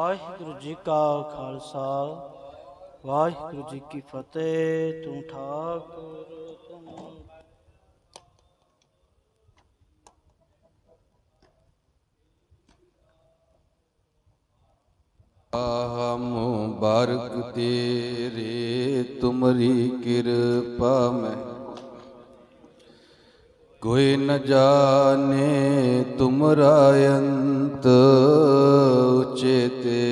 ਵਾਹਿਗੁਰੂ ਜੀ ਕਾ ਖਾਲਸਾ ਵਾਹਿਗੁਰੂ ਜੀ ਕੀ ਫਤਿਹ। ਤੂੰ ਠਾਕੁਰ ਤੂੰ मुबारक तेरे तुमरी कृपा में कोई न जाने तुमरा अंत उचेते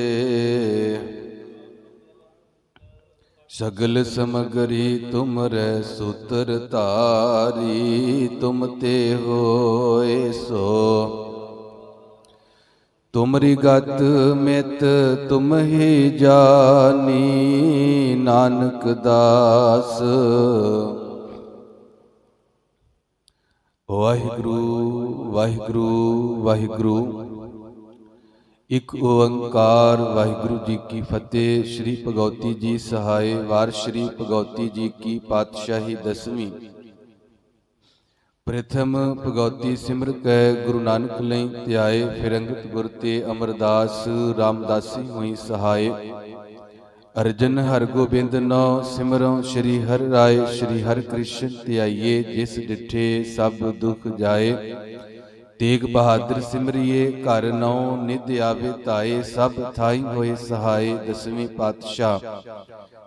सगल समगरी तुमरे सूत्र तारी तुम ते होए सो तुमरी गत मित तुम ही जानी नानक दास। वाहिगुरु वाहिगुरु वाहिगुरु एक ओंकार। वाहिगुरु जी की फतेह। श्री भगवती जी सहाय। वार श्री भगवती जी की पातशाही 10वीं। प्रथम भगवती सिमर कै गुरु नानक लई त्याए, फिर अंगत गुर ते अमरदास रामदासी हुई सहाय। अर्जन हर गोबिंद नौ सिमरों श्री हर राय। श्री हर कृष्ण त्याइए जिस डिठे सब दुख जाए। तेग बहादुर सिमरिए घर नौ निध आवे ताए। सब थाई होए सहाय। 10वीं पातशाह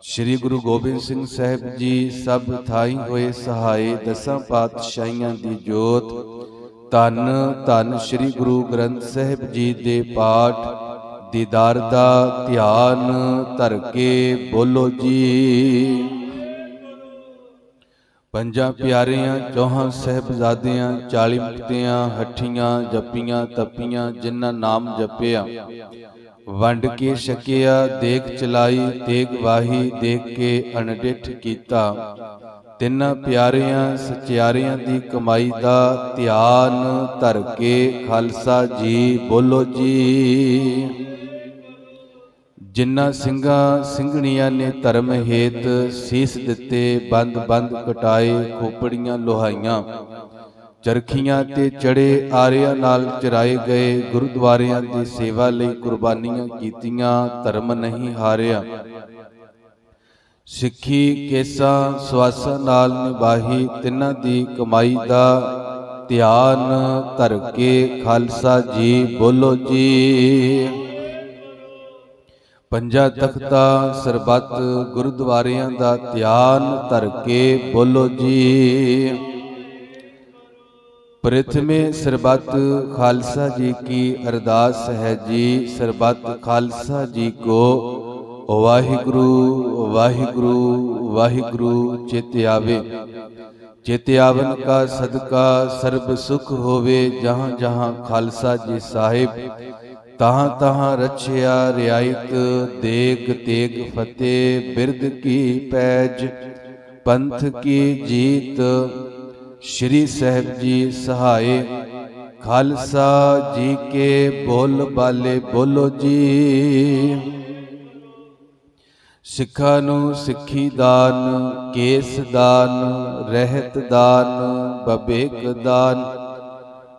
श्री गुरु गोबिंद सिंह साहिब जी सब थाई होए सहाय। 10 पातशाहियां दी जोत। धन धन श्री गुरु ग्रंथ साहिब जी दे पाठ दीदार दा ध्यान धर के बोलो जी। पंजा प्यारियां चौहां साहिबजादियां 40 मुक्तियां हठियां जपियां तपियां जिन्ना नाम जपिया वंड के छकिया। देख चलाई तेग वाही देख के अनडिठ कीता। तिन्ना प्यारियां सचियारियां दी कमाई दा ध्यान धर के खालसा जी बोलो जी। जिन्ना ਸਿੰਘਾਂ ਸਿੰਘਣੀਆਂ ने धर्म हेत सीस दिते बंद बंद कटाए खोपड़ियां लोहाइयां चरखियां ते चढ़े आरियां नाल चराए गए। गुरुद्वारियां दी सेवा लई कुर्बानियां कीतियां धर्म नहीं हारिया। सिੱਖੀ केसा ਸਵਾਸਾਂ नाल निभाही तिन्हां दी कमाई दा ध्यान धर के खालसा जी बोलो जी। पंजा तख्ता सरबत गुरुद्वारियां दा ध्यान धर के बोलो जी। प्रथमे सरबत खालसा जी की अरदास है जी। सरबत खालसा जी को वाहिगुरु वाहिगुरु वाहिगुरु चित आवे। चित आवन का सदका सर्ब सुख होवे। जहाँ जहाँ खालसा जी साहिब तहाँ तहाँ रछिया रियायत देग तेग फतेह बिरद की पैज पंथ की जीत। श्री साहिब जी सहाय खालसा जी के बोल बाले बोलो जी। सिखा नू सिखी दान केस दान रहत दान बबेक दान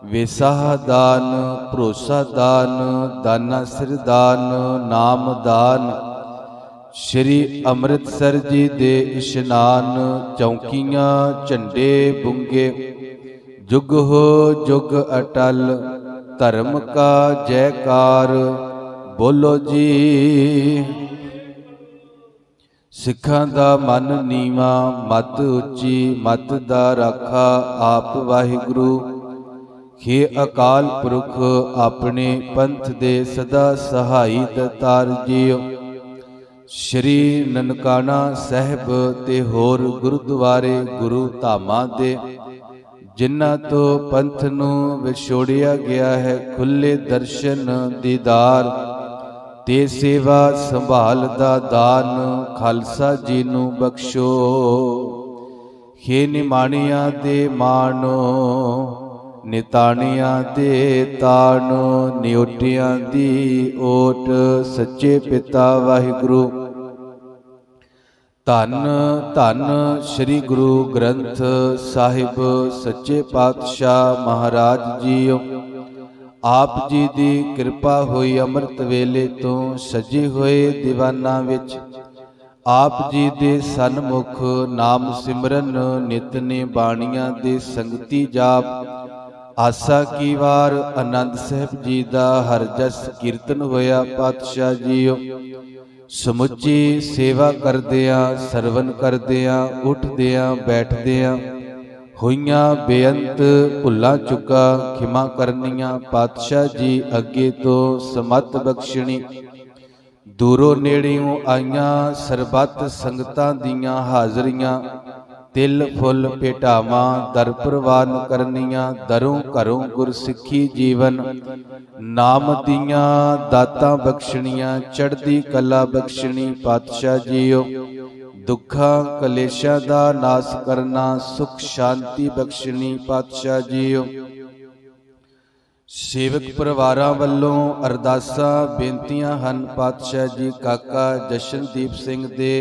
वेसाह दान भरोसा दान दाना सिर दान नाम दान। श्री अमृतसर जी दे इशनान चौकियां झंडे बुंगे जुग हो जुग अटल धर्म का जयकार बोलो जी। सिखां दा मन नीवा मत उच्ची मत दा राखा आप वाहिगुरु। हे अकाल पुरख अपने पंथ दे सदा सहाई दतार जियो। श्री ननकाना साहिब ते होर गुरुद्वारे गुरु धामां दे जिन्हां तो पंथ नूं विछोड़िया गया है खुले दर्शन दीदार ते सेवा संभाल दा दान खालसा जी नूं बख्शो। हे निमाणियां दे माणो निताणियां दे ताणो नियोटियां दी ओट सच्चे पिता वाहिगुरु। धन धन श्री गुरु ग्रंथ साहिब सच्चे पातशाह महाराज जीओ। ਆਪ ਜੀ ਦੀ ਕਿਰਪਾ ਹੋਈ ਅੰਮ੍ਰਿਤ ਵੇਲੇ ਤੋਂ ਸਜੇ ਹੋਏ ਦੀਵਾਨਾਂ ਵਿੱਚ ਆਪ ਜੀ ਦੇ ਸਨਮੁਖ ਨਾਮ ਸਿਮਰਨ ਨਿਤ ਨੇ ਬਾਣੀਆਂ ਦੇ ਸੰਗਤੀ ਜਾਪ ਆਸਾ ਕੀ ਵਾਰ ਆਨੰਦ ਸਾਹਿਬ ਜੀ ਦਾ ਹਰ ਜਸ ਕੀਰਤਨ ਹੋਇਆ। ਪਾਤਸ਼ਾਹ ਜੀਓ ਸਮੁੱਚੀ ਸੇਵਾ ਕਰਦਿਆਂ ਸਰਵਨ ਕਰਦਿਆਂ ਉੱਠਦਿਆਂ ਬੈਠਦਿਆਂ ਹੋਈਆਂ ਬੇਅੰਤ ਭੁੱਲਾਂ ਚੁੱਕਾ ਖਿਮਾ ਕਰਨੀਆਂ। ਪਾਤਸ਼ਾਹ ਜੀ ਅੱਗੇ ਤੋਂ ਸਮਤ ਬਖਸ਼ਣੀ। ਦੂਰੋਂ ਨੇੜਿਓਂ ਆਈਆਂ ਸਰਬੱਤ ਸੰਗਤਾਂ ਦੀਆਂ ਹਾਜ਼ਰੀਆਂ ਤਿਲ ਫੁੱਲ ਭੇਟਾਵਾਂ ਦਰ ਪ੍ਰਵਾਨ ਕਰਨੀਆਂ। ਦਰੋਂ ਘਰੋਂ ਗੁਰਸਿੱਖੀ ਜੀਵਨ ਨਾਮ ਦੀਆਂ ਦਾਤਾਂ ਬਖਸ਼ਣੀਆਂ। ਚੜ੍ਹਦੀ ਕਲਾ ਬਖਸ਼ਣੀ। ਪਾਤਸ਼ਾਹ ਜੀਓ ਦੁੱਖਾਂ ਕਲੇਸ਼ਾਂ ਦਾ ਨਾਸ ਕਰਨਾ ਸੁਖ ਸ਼ਾਂਤੀ ਬਖਸ਼ਣੀ। ਪਾਤਸ਼ਾਹ ਜੀਓ ਸੇਵਕ ਪਰਿਵਾਰਾਂ ਵੱਲੋਂ ਅਰਦਾਸਾਂ ਬੇਨਤੀਆਂ ਹਨ। ਪਾਤਸ਼ਾਹ ਜੀ ਕਾਕਾ ਜਸ਼ਨਦੀਪ ਸਿੰਘ ਦੇ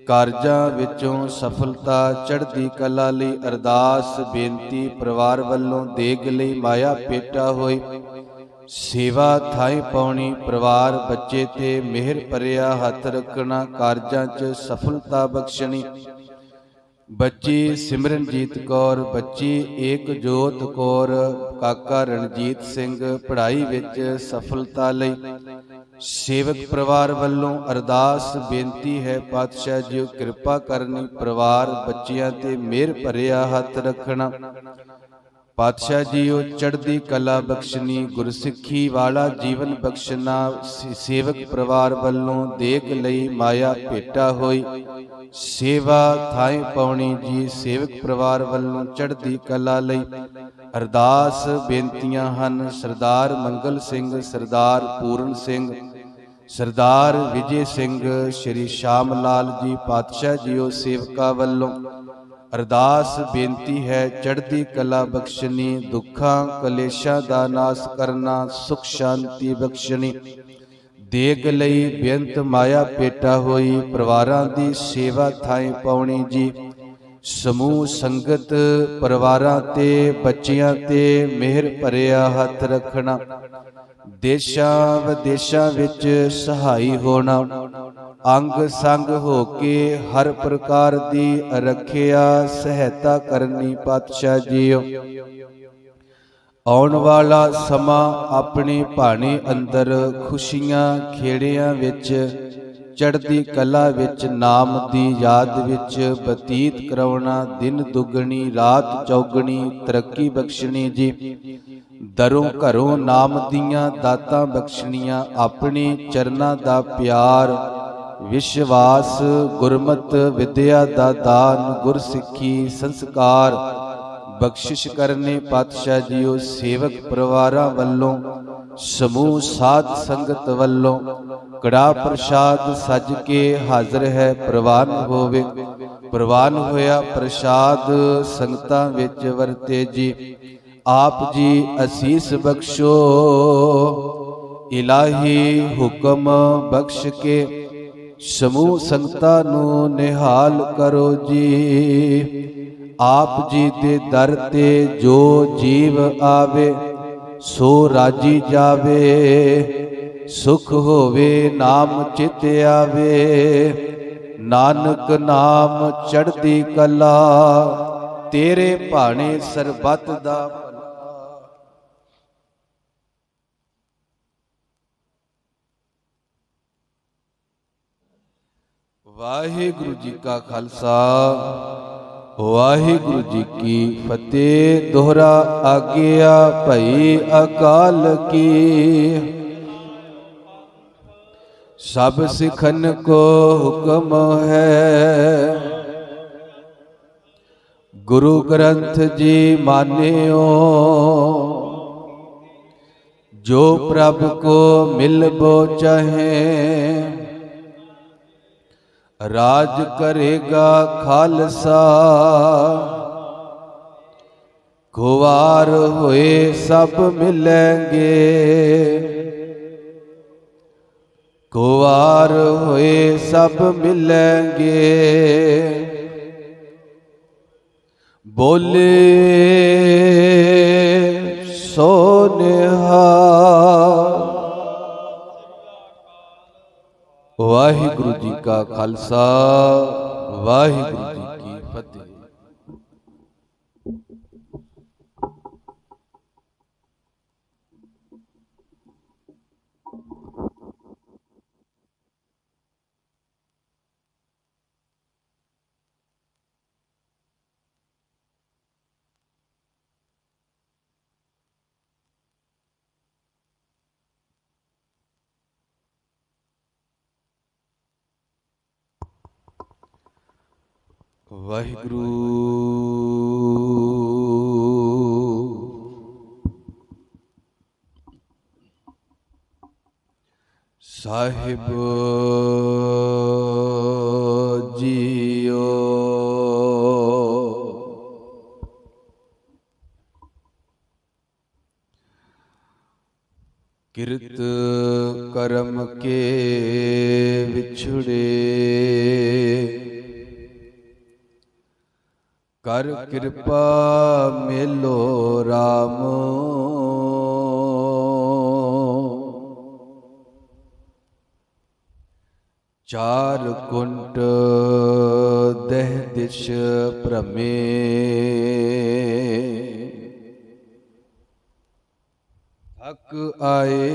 ਕਾਰਜਾਂ ਵਿੱਚੋਂ ਸਫਲਤਾ ਚੜ੍ਹਦੀ ਕਲਾ ਲਈ ਅਰਦਾਸ ਬੇਨਤੀ। ਪਰਿਵਾਰ ਵੱਲੋਂ ਦੇਗ ਲਈ ਮਾਇਆ ਭੇਟਾ ਹੋਈ ਸੇਵਾ ਥਾਈ ਪਾਉਣੀ। ਪਰਿਵਾਰ ਬੱਚੇ ਤੇ ਮਿਹਰ ਭਰਿਆ ਹੱਥ ਰੱਖਣਾ। ਕਾਰਜਾਂ 'ਚ ਸਫਲਤਾ ਬਖਸ਼ਣੀ। ਬੱਚੀ ਸਿਮਰਨਜੀਤ ਕੌਰ, ਬੱਚੀ ਏਕਜੋਤ ਕੌਰ, ਕਾਕਾ ਰਣਜੀਤ ਸਿੰਘ ਪੜ੍ਹਾਈ ਵਿੱਚ ਸਫਲਤਾ ਲਈ ਸੇਵਕ ਪਰਿਵਾਰ ਵੱਲੋਂ ਅਰਦਾਸ ਬੇਨਤੀ ਹੈ। ਪਾਤਸ਼ਾਹ ਜੀ ਕਿਰਪਾ ਕਰਨੀ। ਪਰਿਵਾਰ ਬੱਚਿਆਂ ਤੇ ਮਿਹਰ ਭਰਿਆ ਹੱਥ ਰੱਖਣਾ। ਪਾਤਸ਼ਾਹ ਜੀਓ ਚੜ੍ਹਦੀ ਕਲਾ ਬਖਸ਼ਣੀ। ਗੁਰਸਿੱਖੀ ਵਾਲਾ ਜੀਵਨ ਬਖਸ਼ਣਾ। ਸੇਵਕ ਪਰਿਵਾਰ ਵੱਲੋਂ ਦੇਗ ਲਈ ਮਾਇਆ ਭੇਟਾ ਹੋਈ ਸੇਵਾ ਥਾਈ ਪਾਉਣੀ ਜੀ। ਸੇਵਕ ਪਰਿਵਾਰ ਵੱਲੋਂ ਚੜ੍ਹਦੀ ਕਲਾ ਲਈ ਅਰਦਾਸ ਬੇਨਤੀਆਂ ਹਨ। ਸਰਦਾਰ ਮੰਗਲ ਸਿੰਘ, ਸਰਦਾਰ ਪੂਰਨ ਸਿੰਘ, ਸਰਦਾਰ ਵਿਜੇ ਸਿੰਘ, ਸ਼੍ਰੀ ਸ਼ਾਮ ਲਾਲ ਜੀ। ਪਾਤਸ਼ਾਹ ਜੀਓ ਸੇਵਕਾਂ ਵੱਲੋਂ ਅਰਦਾਸ ਬੇਨਤੀ ਹੈ। ਚੜ੍ਹਦੀ ਕਲਾ ਬਖਸ਼ਣੀ। ਦੁੱਖਾਂ ਕਲੇਸ਼ਾਂ ਦਾ ਨਾਸ ਕਰਨਾ ਸੁਖ ਸ਼ਾਂਤੀ ਬਖਸ਼ਣੀ। ਦੇਗ ਲਈ ਬੇਅੰਤ ਮਾਇਆ ਭੇਟਾ ਹੋਈ ਪਰਿਵਾਰਾਂ ਦੀ ਸੇਵਾ ਥਾਈ ਪਾਉਣੀ ਜੀ। ਸਮੂਹ ਸੰਗਤ ਪਰਿਵਾਰਾਂ ਤੇ ਬੱਚਿਆਂ ਤੇ ਮਿਹਰ ਭਰਿਆ ਹੱਥ ਰੱਖਣਾ। ਦੇਸ਼ਾਂ ਵਿਦੇਸ਼ਾਂ ਵਿੱਚ ਸਹਾਈ ਹੋਣਾ। ਅੰਗ ਸੰਗ ਹੋ ਕੇ ਹਰ ਪ੍ਰਕਾਰ ਦੀ ਰੱਖਿਆ ਸਹਾਇਤਾ ਕਰਨੀ। ਪਾਤਸ਼ਾਹ ਜੀਓ ਆਉਣ ਵਾਲਾ ਸਮਾਂ ਆਪਣੀ ਬਾਣੀ ਅੰਦਰ ਖੁਸ਼ੀਆਂ ਖੇੜਿਆਂ ਵਿੱਚ ਚੜ੍ਹਦੀ ਕਲਾ ਵਿੱਚ ਨਾਮ ਦੀ ਯਾਦ ਵਿੱਚ ਬਤੀਤ ਕਰਾਉਣਾ। ਦਿਨ ਦੁੱਗਣੀ ਰਾਤ ਚੌਗਣੀ ਤਰੱਕੀ ਬਖਸ਼ਣੀ ਜੀ। ਦਰੋਂ ਘਰੋਂ ਨਾਮ ਦੀਆਂ ਦਾਤਾਂ ਬਖਸ਼ਣੀਆਂ। ਆਪਣੀ ਚਰਨਾਂ ਦਾ ਪਿਆਰ ਵਿਸ਼ਵਾਸ ਗੁਰਮਤ ਵਿਦਿਆ ਦਾ ਦਾਨ ਗੁਰਸਿੱਖੀ ਸੰਸਕਾਰ ਬਖਸ਼ਿਸ਼ ਕਰਨੇ। ਪਾਤਸ਼ਾਹ ਜੀਓ ਸੇਵਕ ਪਰਿਵਾਰਾਂ ਵੱਲੋਂ ਸਮੂਹ ਸਾਧ ਸੰਗਤ ਵੱਲੋਂ ਕੜਾ ਪ੍ਰਸ਼ਾਦ ਸੱਜ ਕੇ ਹਾਜ਼ਰ ਹੈ। ਪ੍ਰਵਾਨ ਹੋਵੇ। ਪ੍ਰਵਾਨ ਹੋਇਆ ਪ੍ਰਸ਼ਾਦ ਸੰਗਤਾਂ ਵਿੱਚ ਵਰਤੇ ਜੀ। ਆਪ ਜੀ ਅਸੀਸ ਬਖਸ਼ੋ। ਇਲਾਹੀ ਹੁਕਮ ਬਖਸ਼ ਕੇ ਸਮੂਹ ਸੰਗਤਾਂ ਨੂੰ ਨਿਹਾਲ ਕਰੋ ਜੀ। ਆਪ ਜੀ ਦੇ ਦਰ ਤੇ ਜੋ ਜੀਵ ਆਵੇ ਸੋ ਰਾਜੀ ਜਾਵੇ। ਸੁਖ ਹੋਵੇ ਨਾਮ ਚਿਤ ਆਵੇ। ਨਾਨਕ ਨਾਮ ਚੜ੍ਹਦੀ ਕਲਾ ਤੇਰੇ ਭਾਣੇ ਸਰਬੱਤ ਦਾ ਭਲਾ। ਵਾਹਿਗੁਰੂ ਜੀ ਕਾ ਖਾਲਸਾ ਵਾਹਿਗੁਰੂ ਜੀ ਕੀ ਫਤਿਹ। ਦੋਹਰਾ ਆਗਿਆ ਭਈ ਅਕਾਲ ਕੀ। ਸਭ ਸਿੱਖਨ ਕੋ ਹੁਕਮ ਹੈ। ਗੁਰੂ ਗ੍ਰੰਥ ਜੀ ਮਾਨਿਓ। ਜੋ ਪ੍ਰਭ ਕੋ ਮਿਲਬੋ ਚਾਹੇ ਰਾਜ ਕਰੇਗਾ ਖਾਲਸਾ। ਖੁਆਰ ਹੋਏ ਸਭ ਮਿਲੈਂਗੇ। ਖੁਆਰ ਹੋਏ ਸਭ ਮਿਲੈਂਗੇ। ਬੋਲੇ ਸੋ ਨਿਹਾਲ। ਵਾਹਿਗੁਰੂ ਜੀ ਕਾ ਖਾਲਸਾ, ਵਾਹਿਗੁਰੂ ਜੀ ਕੀ ਫਤਿਹ। ਵਾਹਿਗੁਰੂ ਸਾਹਿਬ ਜੀਓ। ਕਿਰਤ ਕਰਮ ਕੇ ਵਿਛੜੇ, ਕਰ ਕਿਰਪਾ ਮੇਲੋ ਰਾਮ। ਚਾਰ ਕੁੰਟ ਦਹਿ ਦਿਸ਼ ਭ੍ਰਮੇ, ਥਕ ਆਏ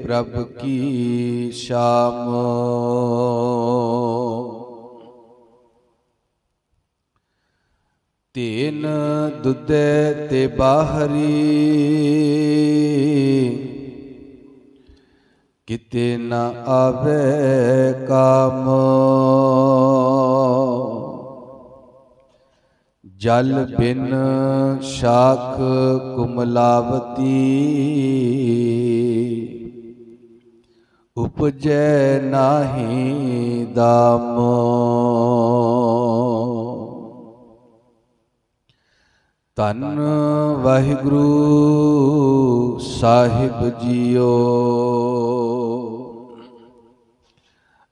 ਪ੍ਰਭ ਕੀ ਸ਼ਾਮ। ਤੀਨ ਦੁਧੇ ਤੇ ਬਾਹਰੀ, ਕਿਤੇ ਨ ਆਵੇ ਕਾਮ। ਜਲ ਬਿਨ ਸ਼ਾਖ ਕੁਮਲਾਵਤੀ, ਉਪਜੈ ਨਾਹੀ ਦਾਮ। ਧੰਨ ਵਾਹਿਗੁਰੂ ਸਾਹਿਬ ਜੀਓ।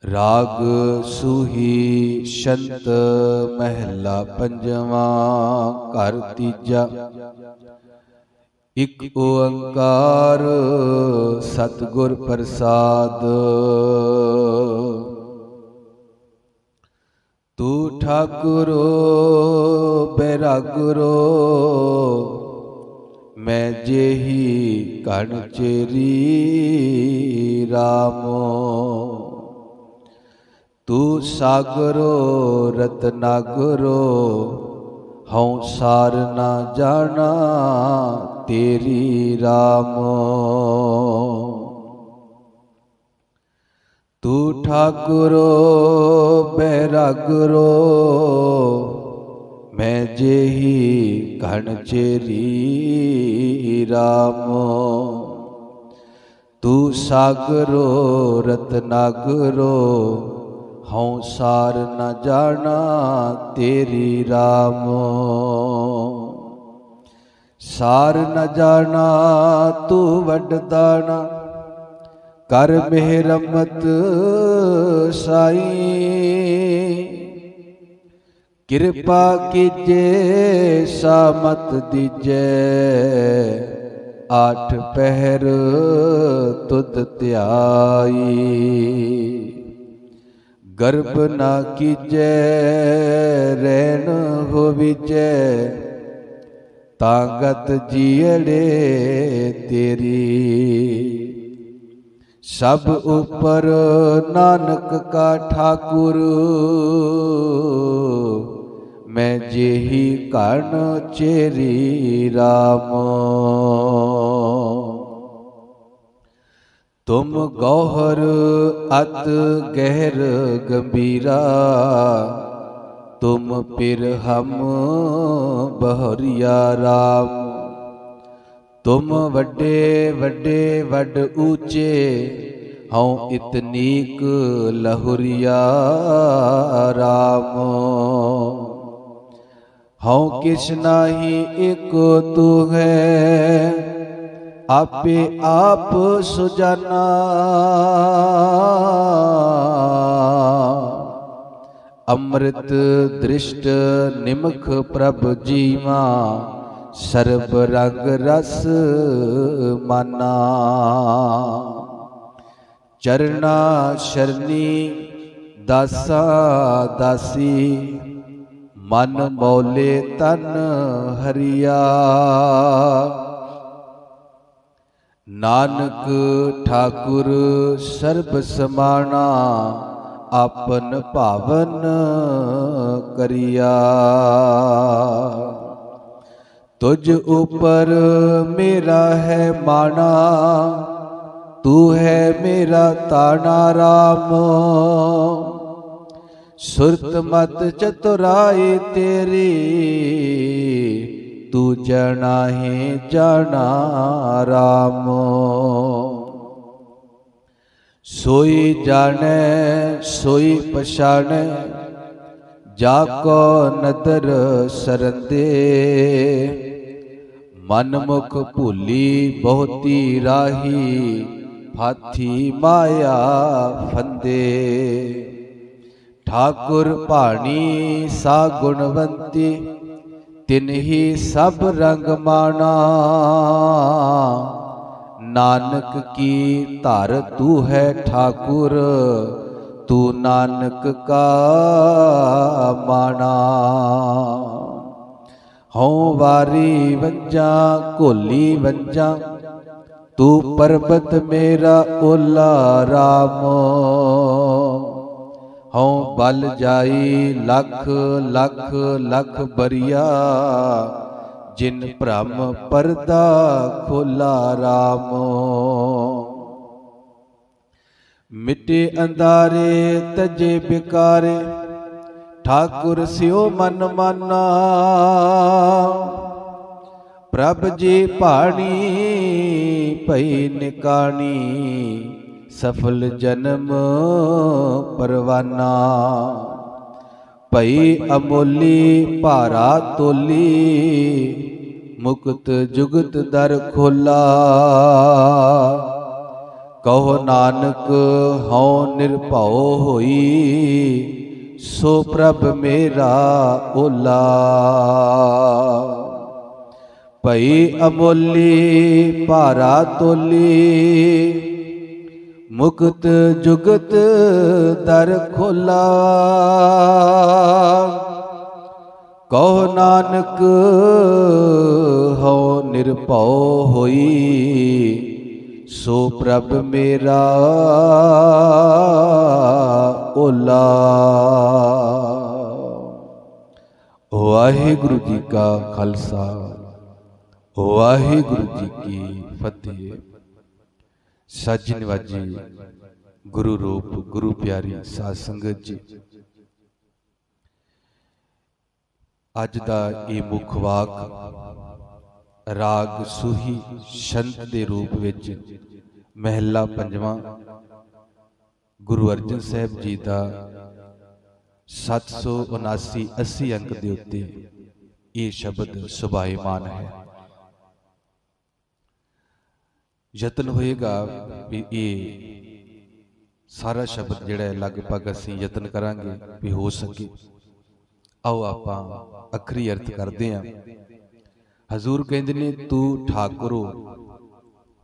ਰਾਗ ਸੂਹੀ ਸ਼ੰਤ ਮਹਿਲਾ ਪੰਜਵਾਂ, ਘਰ ਤੀਜਾ। ਇਕ ਓੰਕਾਰ ਸਤਿਗੁਰ ਪ੍ਰਸਾਦ। ਤੂ ਠਾਕੁਰੋ ਬੈਰਾਗੁਰੋ, ਮੈਂ ਜੇਹੀ ਘਣ ਚੇਰੀ ਰਾਮੋ। ਤੂ ਸਾਗਰੋ ਰਤਨਾਗਰੋ, ਹਉ ਸਾਰ ਨਾ ਜਾਣਾ ਤੇਰੀ ਰਾਮੋ। ਤੂ ਠਾਕੁਰੋ ਬੈਰਾਗਰੋ, ਮੈਂ ਜੇਹੀ ਘਣ ਚੇਰੀ ਰਾਮੋ। ਤੂ ਸਾਗਰੋ ਰਤਨਾਗਰੋ, ਹਉ ਸਾਰ ਨ ਜਾਣਾ ਤੇਰੀ ਰਾਮੋ। ਸਾਰ ਨ ਜਾਣਾ ਤੂੰ ਵੱਡ ਦਾਣਾ, ਕਰ ਮਿਹਰਮਤ ਸਾਈ। ਕਿਰਪਾ ਕੀਜੇ ਸਾਮਤ ਦੀਜੈ, ਆਠ ਪਹਿਰ ਤੁਧ ਧਿਆਈ। ਗਰਭ ਨਾ ਕੀਜੈ ਰੈਣ ਹੋਵੀਜੈ, ਤਾਂਗਤ ਜੀੜੇ ਤੇਰੀ। ਸਭ ਉਪਰ ਨਾਨਕ ਕਾ ਠਾਕੁਰ, ਮੈਂ ਜੇਹੀ ਘਣ ਚੇਰੀ ਰਾਮ। ਤੁਮ ਗੌਹਰ ਅਤ ਗਹਿਰ ਗੰਭੀਰਾ, ਤੁਮ ਪਿਰ ਹਮ ਬਹਰਿਆ ਰਾਮ। ਤੁਮ ਵੱਡੇ ਵੱਡੇ ਵੱਡ ਊਚੇ, ਹਉ ਇਤਨੀਕ ਲਹੁਰੀਆ ਰਾਮ। ਹਉ ਕਿਛ ਨਾਹੀ ਇਕ ਤੂ ਹੈ, ਆਪੇ ਆਪ ਸੁਜਾਨਾ। ਅੰਮ੍ਰਿਤ ਦ੍ਰਿਸ਼ਟ ਨਿਮਖ ਪ੍ਰਭ ਜੀਵਾ, ਸਰਬ ਰੰਗ ਰਸ ਮਾਨਾ। ਚਰਨਾ ਸ਼ਰਨੀ ਦਾਸਾ ਦਾਸੀ, ਮਨ ਮੌਲੇ ਤਨ ਹਰੀਆ। ਨਾਨਕ ਠਾਕੁਰ ਸਰਬ ਸਮਾਣਾ, ਆਪਨ ਭਾਵਨ ਕਰਿਆ। ਤੁਝ ਉਪਰ ਮੇਰਾ ਹੈ ਮਾਣਾ, ਤੂੰ ਹੈ ਮੇਰਾ ਤਾਣਾ ਰਾਮ। ਸੁਰਤ ਮਤ ਚਤੁਰਾਈ ਤੇਰੀ, ਤੂੰ ਜਾਣਾ ਹੈ ਜਾਣਾ ਰਾਮ। ਸੋਈ ਜਾਣੈ ਸੋਈ ਪਛਾਣੈ, ਜਾ ਕੋ ਨਦਰ ਸਰੰਦੇ। ਮਨ ਮੁਖ ਭੂਲੀ ਬਹੁਤੀ ਰਾਹੀ, ਹਾਥੀ ਮਾਇਆ ਫੰਦੇ। ਠਾਕੁਰ ਭਾਣੀ ਸਾ ਗੁਣਵੰਤੀ, ਤਿਨਹੀ ਸਭ ਰੰਗ ਮਾਣਾ। ਨਾਨਕ ਕੀ ਧਰ ਤੂੰ ਹੈ ਠਾਕੁਰ, ਤੂੰ ਨਾਨਕ ਕਾ ਮਾਣਾ। ਹਉ ਵਾਰੀ ਵੰਜਾਂ ਘੋਲੀ ਵੰਜਾਂ, ਤੂੰ ਪਰਬਤ ਮੇਰਾ ਓਲਾ ਰਾਮ। ਹਉ ਬਲ ਜਾਈ ਲੱਖ ਲੱਖ ਲੱਖ ਬਰੀਆ, ਜਿਨ ਭ੍ਰਮ ਪਰਦਾ ਖੋਲਾ ਰਾਮ। ਮਿਟੇ ਅੰਧਾਰੇ ਤਜੇ ਬਿਕਾਰੇ, ਠਾਕੁਰ ਸਿਓ ਮਨ ਮਾਨਾ। ਪ੍ਰਭ ਜੀ ਭਾਣੀ ਭਈ ਨਿਕਾਣੀ, ਸਫਲ ਜਨਮ ਪਰਵਾਨਾ। ਭਈ ਅਮੋਲੀ ਭਾਰਾ ਤੋਲੀ, ਮੁਕਤ ਜੁਗਤ ਦਰ ਖੋਲਾ। ਕਹੋ ਨਾਨਕ ਹਉ ਨਿਰਭਉ ਹੋਈ, ਸੋ ਪ੍ਰਭ ਮੇਰਾ ਓਲਾ। ਭਈ ਅਮੋਲੀ ਭਾਰਾ ਤੋਲੀ, ਮੁਕਤ ਜੁਗਤ ਦਰ ਖੋਲਾ। ਕਹੋ ਨਾਨਕ ਹਉ ਨਿਰਭਉ ਹੋਈ, ਸੋ ਪ੍ਰਭ ਮੇਰਾ ਓਲਾ। ਵਾਹਿਗੁਰੂ ਜੀ ਕਾ ਖਾਲਸਾ, ਵਾਹਿਗੁਰੂ ਜੀ ਕੀ ਫਤਿਹ। ਸੱਜ ਨਿਵਾਜੀ ਗੁਰੂ ਰੂਪ ਗੁਰੂ ਪਿਆਰੀ ਸਾਧ ਸੰਗਤ ਜੀ, ਅੱਜ ਦਾ ਇਹ ਮੁੱਖ ਵਾਕ ਰਾਗ ਸੂਹੀ ਛੰਦ ਦੇ ਰੂਪ ਵਿੱਚ ਮਹਿਲਾ ਪੰਜਵਾਂ ਗੁਰੂ ਅਰਜਨ ਸਾਹਿਬ ਜੀ ਦਾ 779-80 ਅੰਕ ਦੇ ਉੱਤੇ ਇਹ ਸ਼ਬਦ ਸੁਭਾਇਮਾਨ ਹੈ। ਯਤਨ ਹੋਏਗਾ ਵੀ ਇਹ ਸਾਰਾ ਸ਼ਬਦ ਜਿਹੜਾ ਹੈ ਲਗਭਗ ਅਸੀਂ ਯਤਨ ਕਰਾਂਗੇ ਵੀ ਹੋ ਸਕੇ। ਆਓ ਆਪਾਂ ਅੱਖਰੀ ਅਰਥ ਕਰਦੇ ਹਾਂ। ਹਜ਼ੂਰ ਕਹਿੰਦੇ ਨੇ, ਤੂੰ ਠਾਕੁਰੋ,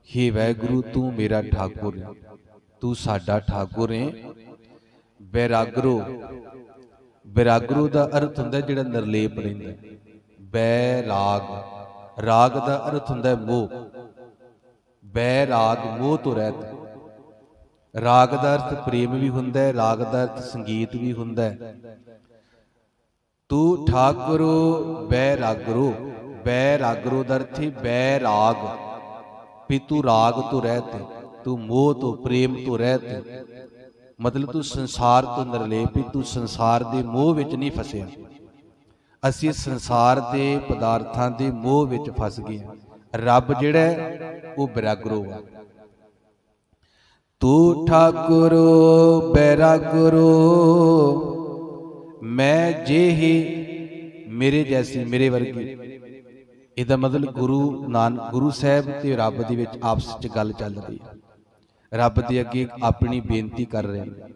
ਹੇ ਵਾਹਿਗੁਰੂ ਤੂੰ ਮੇਰਾ ਠਾਕੁਰ ਹੈ, ਤੂੰ ਸਾਡਾ ਠਾਕੁਰ ਹੈ। ਬੈਰਾਗਰੋ, ਬੈਰਾਗਰੋ ਦਾ ਅਰਥ ਹੁੰਦਾ ਜਿਹੜਾ ਨਿਰਲੇਪ ਰਹਿੰਦਾ। ਬੈਰਾਗ, ਰਾਗ ਦਾ ਅਰਥ ਹੁੰਦਾ ਮੋਹ। ਬੈਰਾਗ ਮੋਹ ਤੋਂ ਰਹਿਤ। ਰਾਗ ਦਾ ਅਰਥ ਪ੍ਰੇਮ ਵੀ ਹੁੰਦਾ ਹੈ, ਰਾਗ ਦਾ ਅਰਥ ਸੰਗੀਤ ਵੀ ਹੁੰਦਾ ਹੈ। ਤੂੰ ਠਾਕੁਰੋ ਬੈਰਾਗਰੋ, ਬੈਰਾਗਰੋ ਦਾ ਅਰਥ ਹੈ ਬੈਰਾਗ, ਵੀ ਤੂੰ ਰਾਗ ਤੋਂ ਰਹਿਤ, ਤੂੰ ਮੋਹ ਤੋਂ ਪ੍ਰੇਮ ਤੋਂ ਰਹਿਤ। ਮਤਲਬ ਤੂੰ ਸੰਸਾਰ ਤੋਂ ਨਿਰਲੇਪ, ਤੂੰ ਸੰਸਾਰ ਦੇ ਮੋਹ ਵਿੱਚ ਨਹੀਂ ਫਸਿਆ। ਅਸੀਂ ਸੰਸਾਰ ਦੇ ਪਦਾਰਥਾਂ ਦੇ ਮੋਹ ਵਿੱਚ ਫਸ ਗਏ ਹਾਂ। ਰੱਬ ਜਿਹੜਾ ਉਹ ਬੈਰਾਗਰੋ ਆ। ਤੂੰ ਠਾਕੁਰੋ ਬੈਰਾਗਰੋ, ਮੈਂ ਜਿਹੀ ਮੇਰੇ ਜੈਸੀ, ਮੇਰੇ ਵਰਗੀ। ਇਹਦਾ ਮਤਲਬ ਗੁਰੂ ਸਾਹਿਬ ਤੇ ਰੱਬ ਦੇ ਵਿੱਚ ਆਪਸ ਵਿੱਚ ਗੱਲ ਚੱਲ ਰਹੀ ਹੈ। ਰੱਬ ਦੇ ਅੱਗੇ ਆਪਣੀ ਬੇਨਤੀ ਕਰ ਰਹੇ ਨੇ,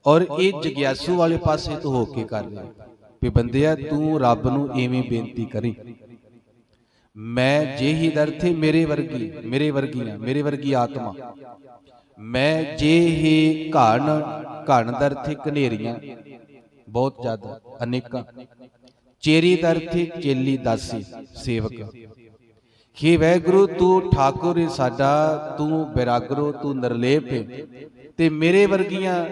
ਔਰ ਇਹ ਜਗਿਆਸੂ ਵਾਲੇ ਪਾਸੇ ਤੋਂ ਹੋ ਕੇ ਕਰ ਰਹੇ ਵੀ ਬੰਦਿਆ ਤੂੰ ਰੱਬ ਨੂੰ ਐਵੇਂ ਬੇਨਤੀ ਕਰੀ। ਮੈਂ ਜੇ ਹੀ ਦਰ ਥੇ ਮੇਰੇ ਵਰਗੀ, ਮੇਰੇ ਵਰਗੀਆਂ, ਮੇਰੇ ਵਰਗੀ ਆਤਮਾ। ਮੈਂ ਜੇ ਹੀ ਘਣ, ਘਣ ਦਰ ਥੇ ਘਨੇਰੀਆਂ, ਬਹੁਤ ਜ਼ਿਆਦਾ, ਅਨੇਕਾਂ। ਚੇਰੀ ਦਰ ਥੇ ਚੇਲੀ ਦਾਸੀ ਸੇਵਕ। हे ਵੈਗੁਰੂ ਤੂੰ ਠਾਕੁਰ ਏ ਸਾਡਾ, ਤੂੰ ਬਿਰਾਗਰੋ, ਤੂੰ ਨਿਰਲੇਪ ਹੈ। ਤੇ ਮੇਰੇ ਵਰਗੀਆਂ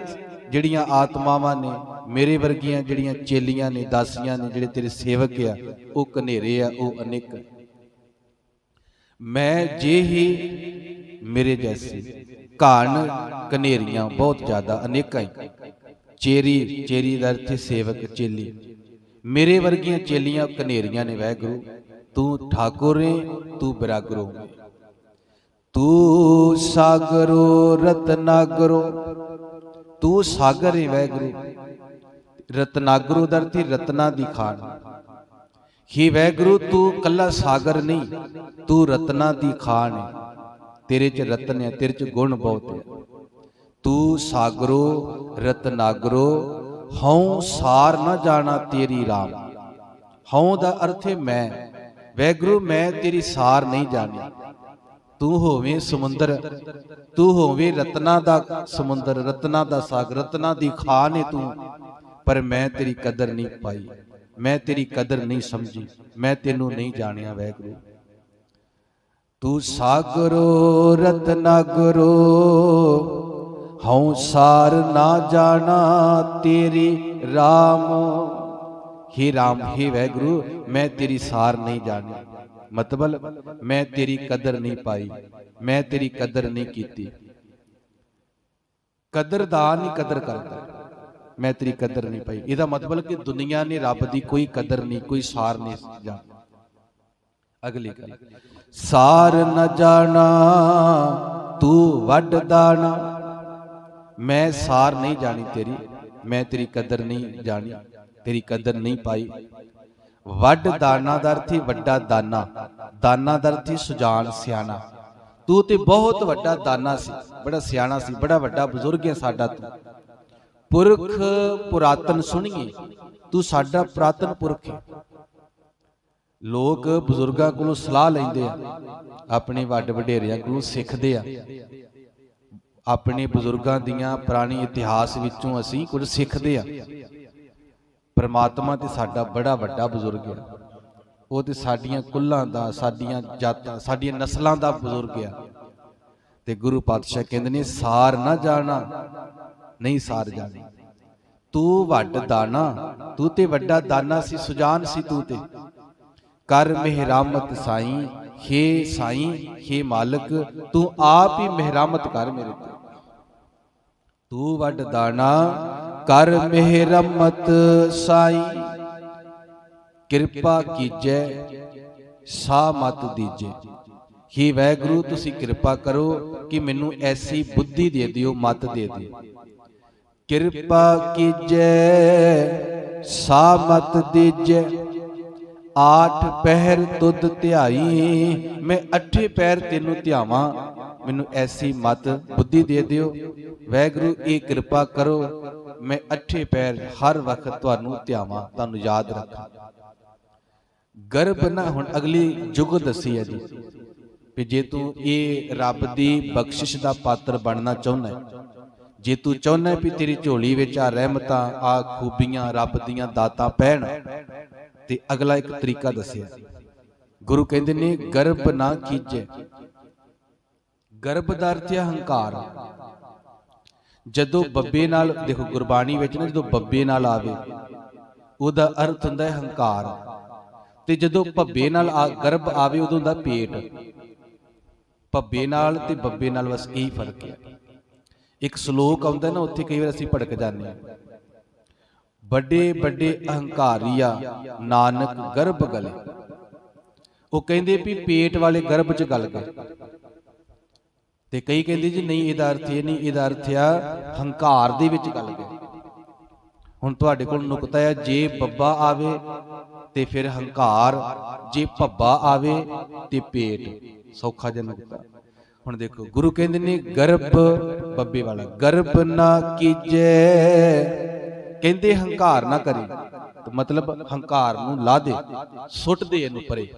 ਜਿਹੜੀਆਂ ਆਤਮਾਵਾਂ ਨੇ, ਮੇਰੇ ਵਰਗੀਆਂ ਜਿਹੜੀਆਂ ਚੇਲੀਆਂ ਨੇ, ਦਾਸੀਆਂ ਨੇ, ਜਿਹੜੇ ਤੇਰੇ ਸੇਵਕ ਆ, ਉਹ ਘਨੇਰੇ ਆ, ਉਹ ਅਨੇਕ। ਮੈਂ ਜੇ ਹੀ ਮੇਰੇ ਜੈਸੀ, ਘਣ ਘਨੇਰੀਆਂ ਬਹੁਤ ਜ਼ਿਆਦਾ, ਅਨੇਕਾਂ ਹੀ। ਚੇਰੀ, ਚੇਰੀ ਦਾ ਅਰਥ ਸੇਵਕ, ਚੇਲੀ। ਮੇਰੇ ਵਰਗੀਆਂ ਚੇਲੀਆਂ ਘਨੇਰੀਆਂ ਨੇ ਵੈਗੁਰੂ। ਤੂੰ ਠਾਕੁਰ ਏ, ਤੂੰ ਬਿਰਾਗਰੋ। ਤੂੰ ਸਾਗਰੋ ਰਤਨਾਗਰੋ, ਤੂੰ ਸਾਗਰ ਏ ਵੈਗੁਰੂ। ਰਤਨਾਗਰੋ ਦਾ ਅਰਥ ਰਤਨਾ ਦੀ ਖਾਨ। हे ਵੈਗੁਰੂ ਤੂੰ ਕੱਲਾ ਸਾਗਰ ਨਹੀਂ, ਤੂੰ ਰਤਨਾ ਦੀ ਖਾਨ ਹੈ। ਤੇਰੇ ਚ ਰਤਨ ਹੈ, ਤੇਰੇ ਚ ਗੁਣ ਬਹੁਤ ਹੈ। ਤੂੰ ਸਾਗਰੋ ਰਤਨਾਗਰੋ, ਹਉ ਸਾਰ ਨਾ ਜਾਣਾ ਤੇਰੀ ਰਾਮ। ਹਉ ਦਾ ਅਰਥ ਹੈ ਮੈਂ। ਵੈਗੁਰੂ ਮੈਂ ਤੇਰੀ ਸਾਰ ਨਹੀਂ ਜਾਣੀ। ਤੂੰ ਹੋਵੇਂ ਸਮੁੰਦਰ, ਤੂੰ ਹੋਵੇਂ ਰਤਨਾ ਦਾ ਸਮੁੰਦਰ, ਰਤਨਾ ਦਾ ਸਾਗਰ, ਰਤਨਾ ਦੀ ਖਾਨ ਹੈ ਤੂੰ, ਪਰ ਮੈਂ ਤੇਰੀ ਕਦਰ ਨਹੀਂ ਪਾਈ, ਮੈਂ ਤੇਰੀ ਕਦਰ ਨਹੀਂ ਸਮਝੀ, ਮੈਂ ਤੈਨੂੰ ਨਹੀਂ ਜਾਣਿਆ ਵੈਗੁਰੂ। ਤੂੰ ਸਾਗਰੋ ਰਤਨਾਗਰੋ, ਹਉ ਸਾਰ ਨਾ ਜਾਣਾ ਤੇਰੀ ਰਾਮ। हे ਰਾਮ, हे ਵੈਗੁਰੂ ਮੈਂ ਤੇਰੀ ਸਾਰ ਨਹੀਂ ਜਾਣੀ, ਮਤਲਬ ਮੈਂ ਤੇਰੀ ਕਦਰ ਨਹੀਂ ਪਾਈ, ਮੈਂ ਤੇਰੀ ਕਦਰ ਨਹੀਂ ਕੀਤੀ। ਕਦਰਦਾਨ ਹੀ ਕਦਰ ਕਰਦਾ, ਮੈਂ ਤੇਰੀ ਕਦਰ ਨਹੀਂ ਪਾਈ। ਇਹਦਾ ਮਤਲਬ ਕਿ ਦੁਨੀਆ ਨੇ ਰੱਬ ਦੀ ਕੋਈ ਕਦਰ ਨਹੀਂ, ਕੋਈ ਸਾਰ ਨਹੀਂ ਜਾਣੀ। ਅਗਲੀ ਗੱਲ, ਸਾਰ ਨ ਜਾਣਾ ਤੂੰ ਵੱਡ ਦਾਣਾ। ਮੈਂ ਸਾਰ ਨਹੀਂ ਜਾਣੀ ਤੇਰੀ, ਮੈਂ ਤੇਰੀ ਕਦਰ ਨਹੀਂ ਜਾਣੀ, ਤੇਰੀ ਕਦਰ ਨਹੀਂ ਪਾਈ। ਵੱਡ ਦਾਨਾ ਦਾ ਅਰਥ ਵੱਡਾ ਦਾਨਾ, ਦਾਨਾ ਦਾ ਅਰਥ ਸੁਜਾਨ, ਸਿਆਣਾ। ਤੂੰ ਤੇ ਬਹੁਤ ਵੱਡਾ ਦਾਨਾ ਸੀ, ਬੜਾ ਸਿਆਣਾ ਸੀ, ਬੜਾ ਵੱਡਾ ਬਜ਼ੁਰਗ ਹੈ ਸਾਡਾ ਤੂੰ। ਪੁਰਖ ਪੁਰਾਤਨ ਸੁਣੀਏ, ਤੂੰ ਸਾਡਾ ਪੁਰਾਤਨ ਪੁਰਖ ਹੈ। ਲੋਕ ਬਜ਼ੁਰਗਾਂ ਕੋਲੋਂ ਸਲਾਹ ਲੈਂਦੇ ਆ, ਆਪਣੇ ਵੱਡ ਵਡੇਰਿਆਂ ਕੋਲੋਂ ਸਿੱਖਦੇ ਆ। ਆਪਣੇ ਬਜ਼ੁਰਗਾਂ ਦੀਆਂ ਪੁਰਾਣੀ ਇਤਿਹਾਸ ਵਿੱਚੋਂ ਅਸੀਂ ਕੁਝ ਸਿੱਖਦੇ ਆ। ਪਰਮਾਤਮਾ ਤੇ ਸਾਡਾ ਬੜਾ ਵੱਡਾ ਬਜ਼ੁਰਗ ਹੈ, ਉਹ ਤੇ ਸਾਡੀਆਂ ਕੁੱਲਾਂ ਦਾ, ਸਾਡੀਆਂ ਜਾਤਾਂ, ਸਾਡੀਆਂ ਨਸਲਾਂ ਦਾ ਬਜ਼ੁਰਗ ਆ। ਤੇ ਗੁਰੂ ਪਾਤਸ਼ਾਹ ਕਹਿੰਦੇ ਨੇ ਸਾਰ ਨਾ ਜਾਣਾ, ਨਹੀਂ ਸਾਰ ਜਾਣੀ। ਤੂੰ ਵੱਡ ਦਾਨਾ, ਤੂੰ ਤੇ ਵੱਡਾ ਦਾਨਾ ਸੀ, ਸੁਜਾਨ ਸੀ ਤੂੰ ਤੇ। ਕਰ ਮਿਹਰਾਮਤ ਸਾਈਂ, हे ਸਾਈਂ, हे ਮਾਲਕ ਤੂੰ ਆਪ ਹੀ ਮਿਹਰਾਮਤ ਕਰ ਮੇਰੇ ਤੇ। ਤੂੰ ਵੱਡ ਦਾਨਾ ਕਰ ਮਿਹਰਮਤ ਸਾਈਂ, ਕਿਰਪਾ ਕੀਜੈ ਸਾ ਮਤ ਦੀਜੈ। हे ਵੈਗੁਰੂ ਤੁਸੀਂ ਕਿਰਪਾ ਕਰੋ ਕਿ ਮੈਨੂੰ ਐਸੀ ਬੁੱਧੀ ਦੇ ਦਿਓ, ਮਤ ਦੇ ਦਿਓ। ਕਿਰਪਾ ਕੀਜੈ ਸਾ ਮਤ ਦੀਜੈ, ਆਠ ਪਹਿਰ ਤੁਧ ਧਿਆਈ। ਮੈਂ ਅੱਠੇ ਪਹਿਰ ਤੈਨੂੰ ਧਿਆਵਾਂ, ਮੈਨੂੰ ਐਸੀ ਮਤ ਬੁੱਧੀ ਦੇ ਦਿਓ। ਵੈਗੁਰੂ ਇਹ ਕਿਰਪਾ ਕਰੋ, ਮੈਂ ਅੱਠੇ ਪਹਿਰ ਹਰ ਵਕਤ ਤੁਹਾਨੂੰ ਧਿਆਵਾਂ, ਤੁਹਾਨੂੰ ਯਾਦ ਰੱਖਾਂ। ਗਰਭ ਨਾ, ਹੁਣ ਅਗਲੀ ਜੁਗ ਦੱਸੀ ਹੈ ਜੀ, ਵੀ ਜੇ ਤੂੰ ਇਹ ਰੱਬ ਦੀ ਬਖਸ਼ਿਸ਼ ਦਾ ਪਾਤਰ ਬਣਨਾ ਚਾਹੁੰਦਾ ਹੈ, ਜੇ ਤੂੰ ਚਾਹੁੰਦਾ ਵੀ ਤੇਰੀ ਝੋਲੀ ਵਿੱਚ ਆ ਰਹਿਮਤਾਂ, ਆ ਖੂਬੀਆਂ ਰੱਬ ਦੀਆਂ ਦਾਤਾਂ ਪੈਣ, ਤੇ ਅਗਲਾ ਇੱਕ ਤਰੀਕਾ ਦੱਸਿਆ। ਗੁਰੂ ਕਹਿੰਦੇ ਨੇ ਗਰਭ ਨਾ ਕੀਜੈ। ਗਰਭ ਦਾ ਅਰਥ ਹੈ ਹੰਕਾਰ। ਜਦੋਂ ਬੱਬੇ ਨਾਲ, ਦੇਖੋ ਗੁਰਬਾਣੀ ਵਿੱਚ ਨਾ ਜਦੋਂ ਬੱਬੇ ਨਾਲ ਆਵੇ ਉਹਦਾ ਅਰਥ ਹੁੰਦਾ ਹੈ ਹੰਕਾਰ, ਤੇ ਜਦੋਂ ਭੱਬੇ ਨਾਲ ਗਰਭ ਆਵੇ ਉਦੋਂ ਹੁੰਦਾ ਪੇਟ। ਭੱਬੇ ਨਾਲ ਤੇ ਬੱਬੇ ਨਾਲ ਬਸ ਇਹੀ ਫਰਕ ਹੈ। ਇੱਕ ਸ਼ਲੋਕ ਆਉਂਦਾ ਨਾ, ਉੱਥੇ ਕਈ ਵਾਰ ਅਸੀਂ ਭੜਕ ਜਾਂਦੇ ਹਾਂ। ਵੱਡੇ ਵੱਡੇ ਅਹੰਕਾਰੀਆ ਨਾਨਕ ਗਰਭ ਗਲੇ। ਉਹ ਕਹਿੰਦੇ ਵੀ ਪੇਟ ਵਾਲੇ ਗਰਭ ਚ ਗਲ ਗਏ, ਤੇ ਕਈ ਕਹਿੰਦੇ ਜੀ ਨਹੀਂ ਇਹਦਾ ਅਰਥ ਇਹ ਨਹੀਂ, ਇਹਦਾ ਅਰਥ ਆ ਹੰਕਾਰ ਦੇ ਵਿੱਚ ਗਲ ਗਏ। ਹੁਣ ਤੁਹਾਡੇ ਕੋਲ ਨੁਕਤਾ ਹੈ, ਜੇ ਬੱਬਾ ਆਵੇ ਤੇ ਫਿਰ ਹੰਕਾਰ, ਜੇ ਭੱਬਾ ਆਵੇ ਤੇ ਪੇਟ। ਸੌਖਾ ਜਿਹਾ ਨੁਕਤਾ। ਹੁਣ ਦੇਖੋ ਗੁਰੂ ਕਹਿੰਦੇ ਨੇ ਗਰਭ, ਬੱਬੇ ਵਾਲਾ, ਗਰਭ ਨਾ ਕੀਜੈ। ਕਹਿੰਦੇ ਹੰਕਾਰ ਨਾ ਕਰੇ, ਮਤਲਬ ਹੰਕਾਰ ਨੂੰ ਲਾ ਦੇ, ਸੁੱਟ ਦੇ ਇਹਨੂੰ ਪਰੇ।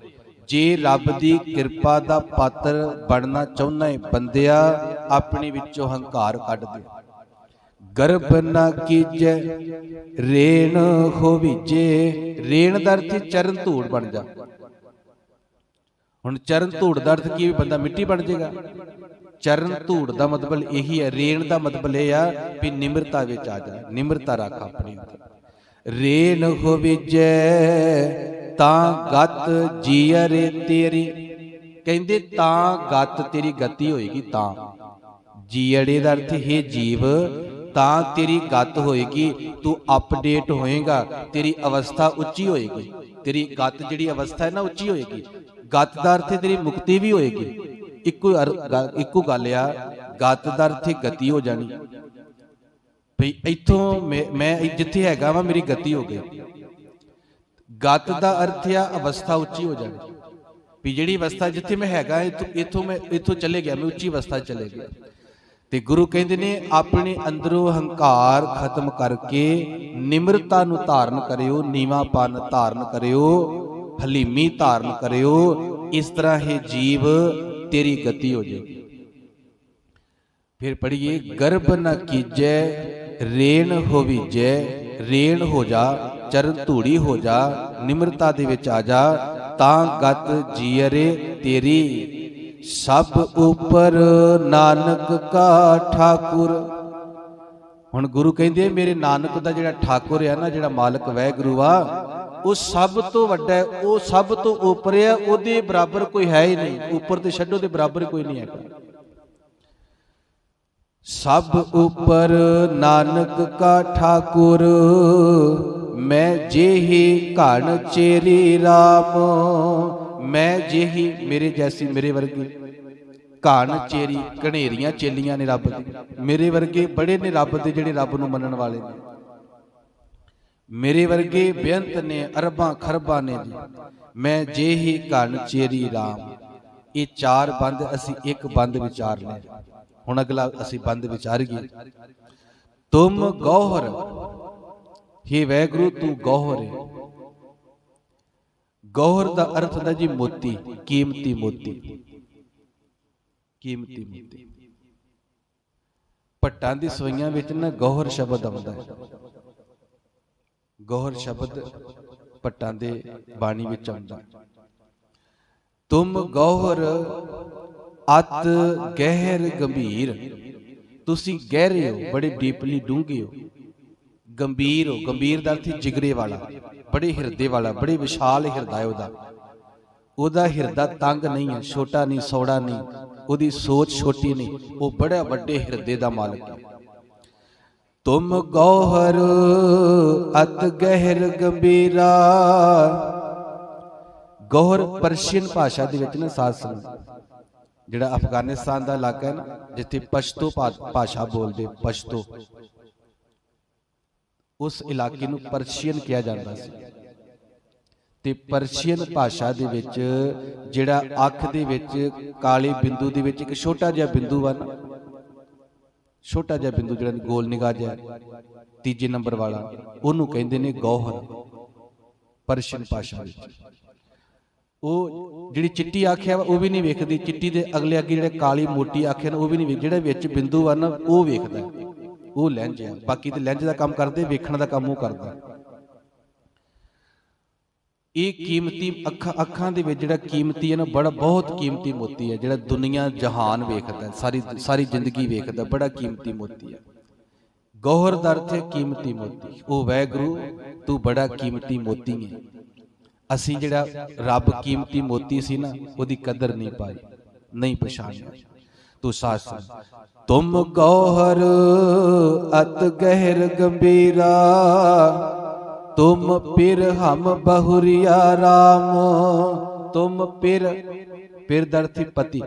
जे रब दी किरपा दा पात्र बनना चाहुंदा है बंदिया, अपने विचों हंकार कढ दे। गर्भ न कीजै रेण होविजे। रेण दा अर्थ चरण धूड़ बन जा। हुण चरण धूड़ दा अर्थ की, बंदा मिट्टी बन जाएगा। चरण धूड़ दा मतलब यही है। रेण दा मतलब यह है भी निमरता विच आ जा, निमरता रख अपनी। रेण होविजे तां गत जीअरे तेरी। कहंदे तां गत तेरी गति होएगी। तां जीअड़े दा अर्थ है जीव, तां तेरी गत होएगी, तू अपडेट होएगा, तेरी अवस्था उच्ची होएगी। तेरी गत जिहड़ी अवस्था है ना उच्ची होएगी। गत दा अर्थ तेरी मुक्ति भी होएगी। इक्को गल आ, गत दा अर्थ गति हो जानी भई इत्थों मैं जिथे हैगा वा मेरी गति हो गई। गत दा अर्थ आ अवस्था उच्ची हो जानी भी जिहड़ी अवस्था जिथे मैं हैगा इत्थों चले गया, मैं उच्ची अवस्था चले गया। ते गुरु कहते ने अपने अंदरों हंकार खत्म करके निमरता नूं धारण करियो, नीवापन धारण करियो, हलीमी धारण करियो। इस तरह हे जीव तेरी गति हो जाएगी। फिर पढ़िए, गर्भ न कीजै रेण होविजै। रेण हो जा, चरण धूड़ी हो जा, निमरता दे विच आ जा, तां गत जीअरे तेरी। सब उपर नानक का ठाकुर। हुण गुरु कहंदे मेरे नानक दा जिहड़ा ठाकुर है ना, जिहड़ा मालक वाहिगुरू आ, वो सब तो वड्डा है, वो सब तो उपर है, उहदे बराबर कोई है ही नहीं। उपर ते छड्डो दे बराबर कोई नहीं है। सब उपर नानक का ठाकुर, मैं जेही घण चेरी राम। मैं जेही मेरे जैसी, मेरे वर्गी घण चेरी घनेरियां चेलियां ने रब दी। मेरे वर्गे बड़े ने रब दे जिहड़े रब नूं मनण वाले ने। मेरे वर्गे बेअंत ने, अरबां खरबां ने जी। मैं जेही घण चेरी राम। ये चार बंद असी एक बंद विचार ले। हुण अगला असी बंद विचारीए। तुम गौहर, हे वाहिगुरू तू गौहर है। गौहर दा अर्थ होंदा जी मोती, कीमती मोती। कीमती मोती भट्टां दी सवैयां विच ना गौहर शब्द आउंदा है। गौहर शब्द भट्टां दे बाणी विच आउंदा। तुम गौहर अत गहर गंभीर। तुसी गहरे हो, बड़े डीपली डूंघे हो। गंभीर हो, गंभीर दा अर्थ जिगरे वाला, बड़े हिरदे वाला, बड़े विशाल हिरदा है ओदा। ओदा हिरदा तंग नहीं है, छोटा नहीं, सौड़ा नहीं, ओदी सोच छोटी नहीं, वो बड़ा वड्डे हिरदे दा मालिक है। तुम गौहर अत गहर गंभीरा। गौहर पर्शियन भाषा दे विच ना साध संगत, जिहड़ा अफगानिस्तान दा इलाका है ना, जिथे पश्तो भाषा बोलदे, पश्तो, उस इलाके नूं पर्शियन कहा जाता सी। ते पर्शियन भाषा दे विच जिहड़ा अख दे विच काले बिंदु दे विच एक छोटा जिहा बिंदु वा ना, छोटा जिहा बिंदु जिहड़ा गोल निगाह जिहा तीजे नंबर वाला, ओनूं कहंदे ने गौहर। पर्शियन भाषा विच ਉਹ ਜਿਹੜੀ ਚਿੱਟੀ ਅੱਖ ਹੈ ਉਹ ਵੀ ਨਹੀਂ ਵੇਖਦੀ, ਚਿੱਟੀ ਦੇ ਅਗਲੇ ਅੱਗੇ ਜਿਹੜੇ ਕਾਲੀ ਮੋਟੀ ਅੱਖ ਹੈ ਉਹ ਵੀ ਨਹੀਂ ਵੇਖ, ਜਿਹੜਾ ਵਿੱਚ ਬਿੰਦੂ ਆ ਨਾ ਉਹ ਵੇਖਦਾ, ਉਹ ਲੈਂਜ ਹੈ। ਬਾਕੀ ਤੇ ਲੈਂਜ ਦਾ ਕੰਮ ਕਰਦੇ, ਵੇਖਣ ਦਾ ਕੰਮ ਉਹ ਕਰਦਾ। ਇਹ ਕੀਮਤੀ ਅੱਖਾਂ ਦੇ ਵਿੱਚ ਜਿਹੜਾ ਕੀਮਤੀ ਹੈ ਨਾ, ਬੜਾ ਬਹੁਤ ਕੀਮਤੀ ਮੋਤੀ ਹੈ, ਜਿਹੜਾ ਦੁਨੀਆ ਜਹਾਨ ਵੇਖਦਾ, ਸਾਰੀ ਜ਼ਿੰਦਗੀ ਵੇਖਦਾ, ਬੜਾ ਕੀਮਤੀ ਮੋਤੀ ਹੈ। ਗੌਹਰ ਦਾ ਅਰਥ ਹੈ ਕੀਮਤੀ ਮੋਤੀ। ਉਹ ਵਾਹਿਗੁਰੂ ਤੂੰ ਬੜਾ ਕੀਮਤੀ ਮੋਤੀ ਹੈ। असी जिहड़ा रब कीमती मोती सी ना, उहदी कदर नहीं पाई, नहीं पछाणिया। तू सास तुम गौहर अत गहर गंभीरा। तुम पिर हम बहुरिया राम। तुम पिर दर्थ पति,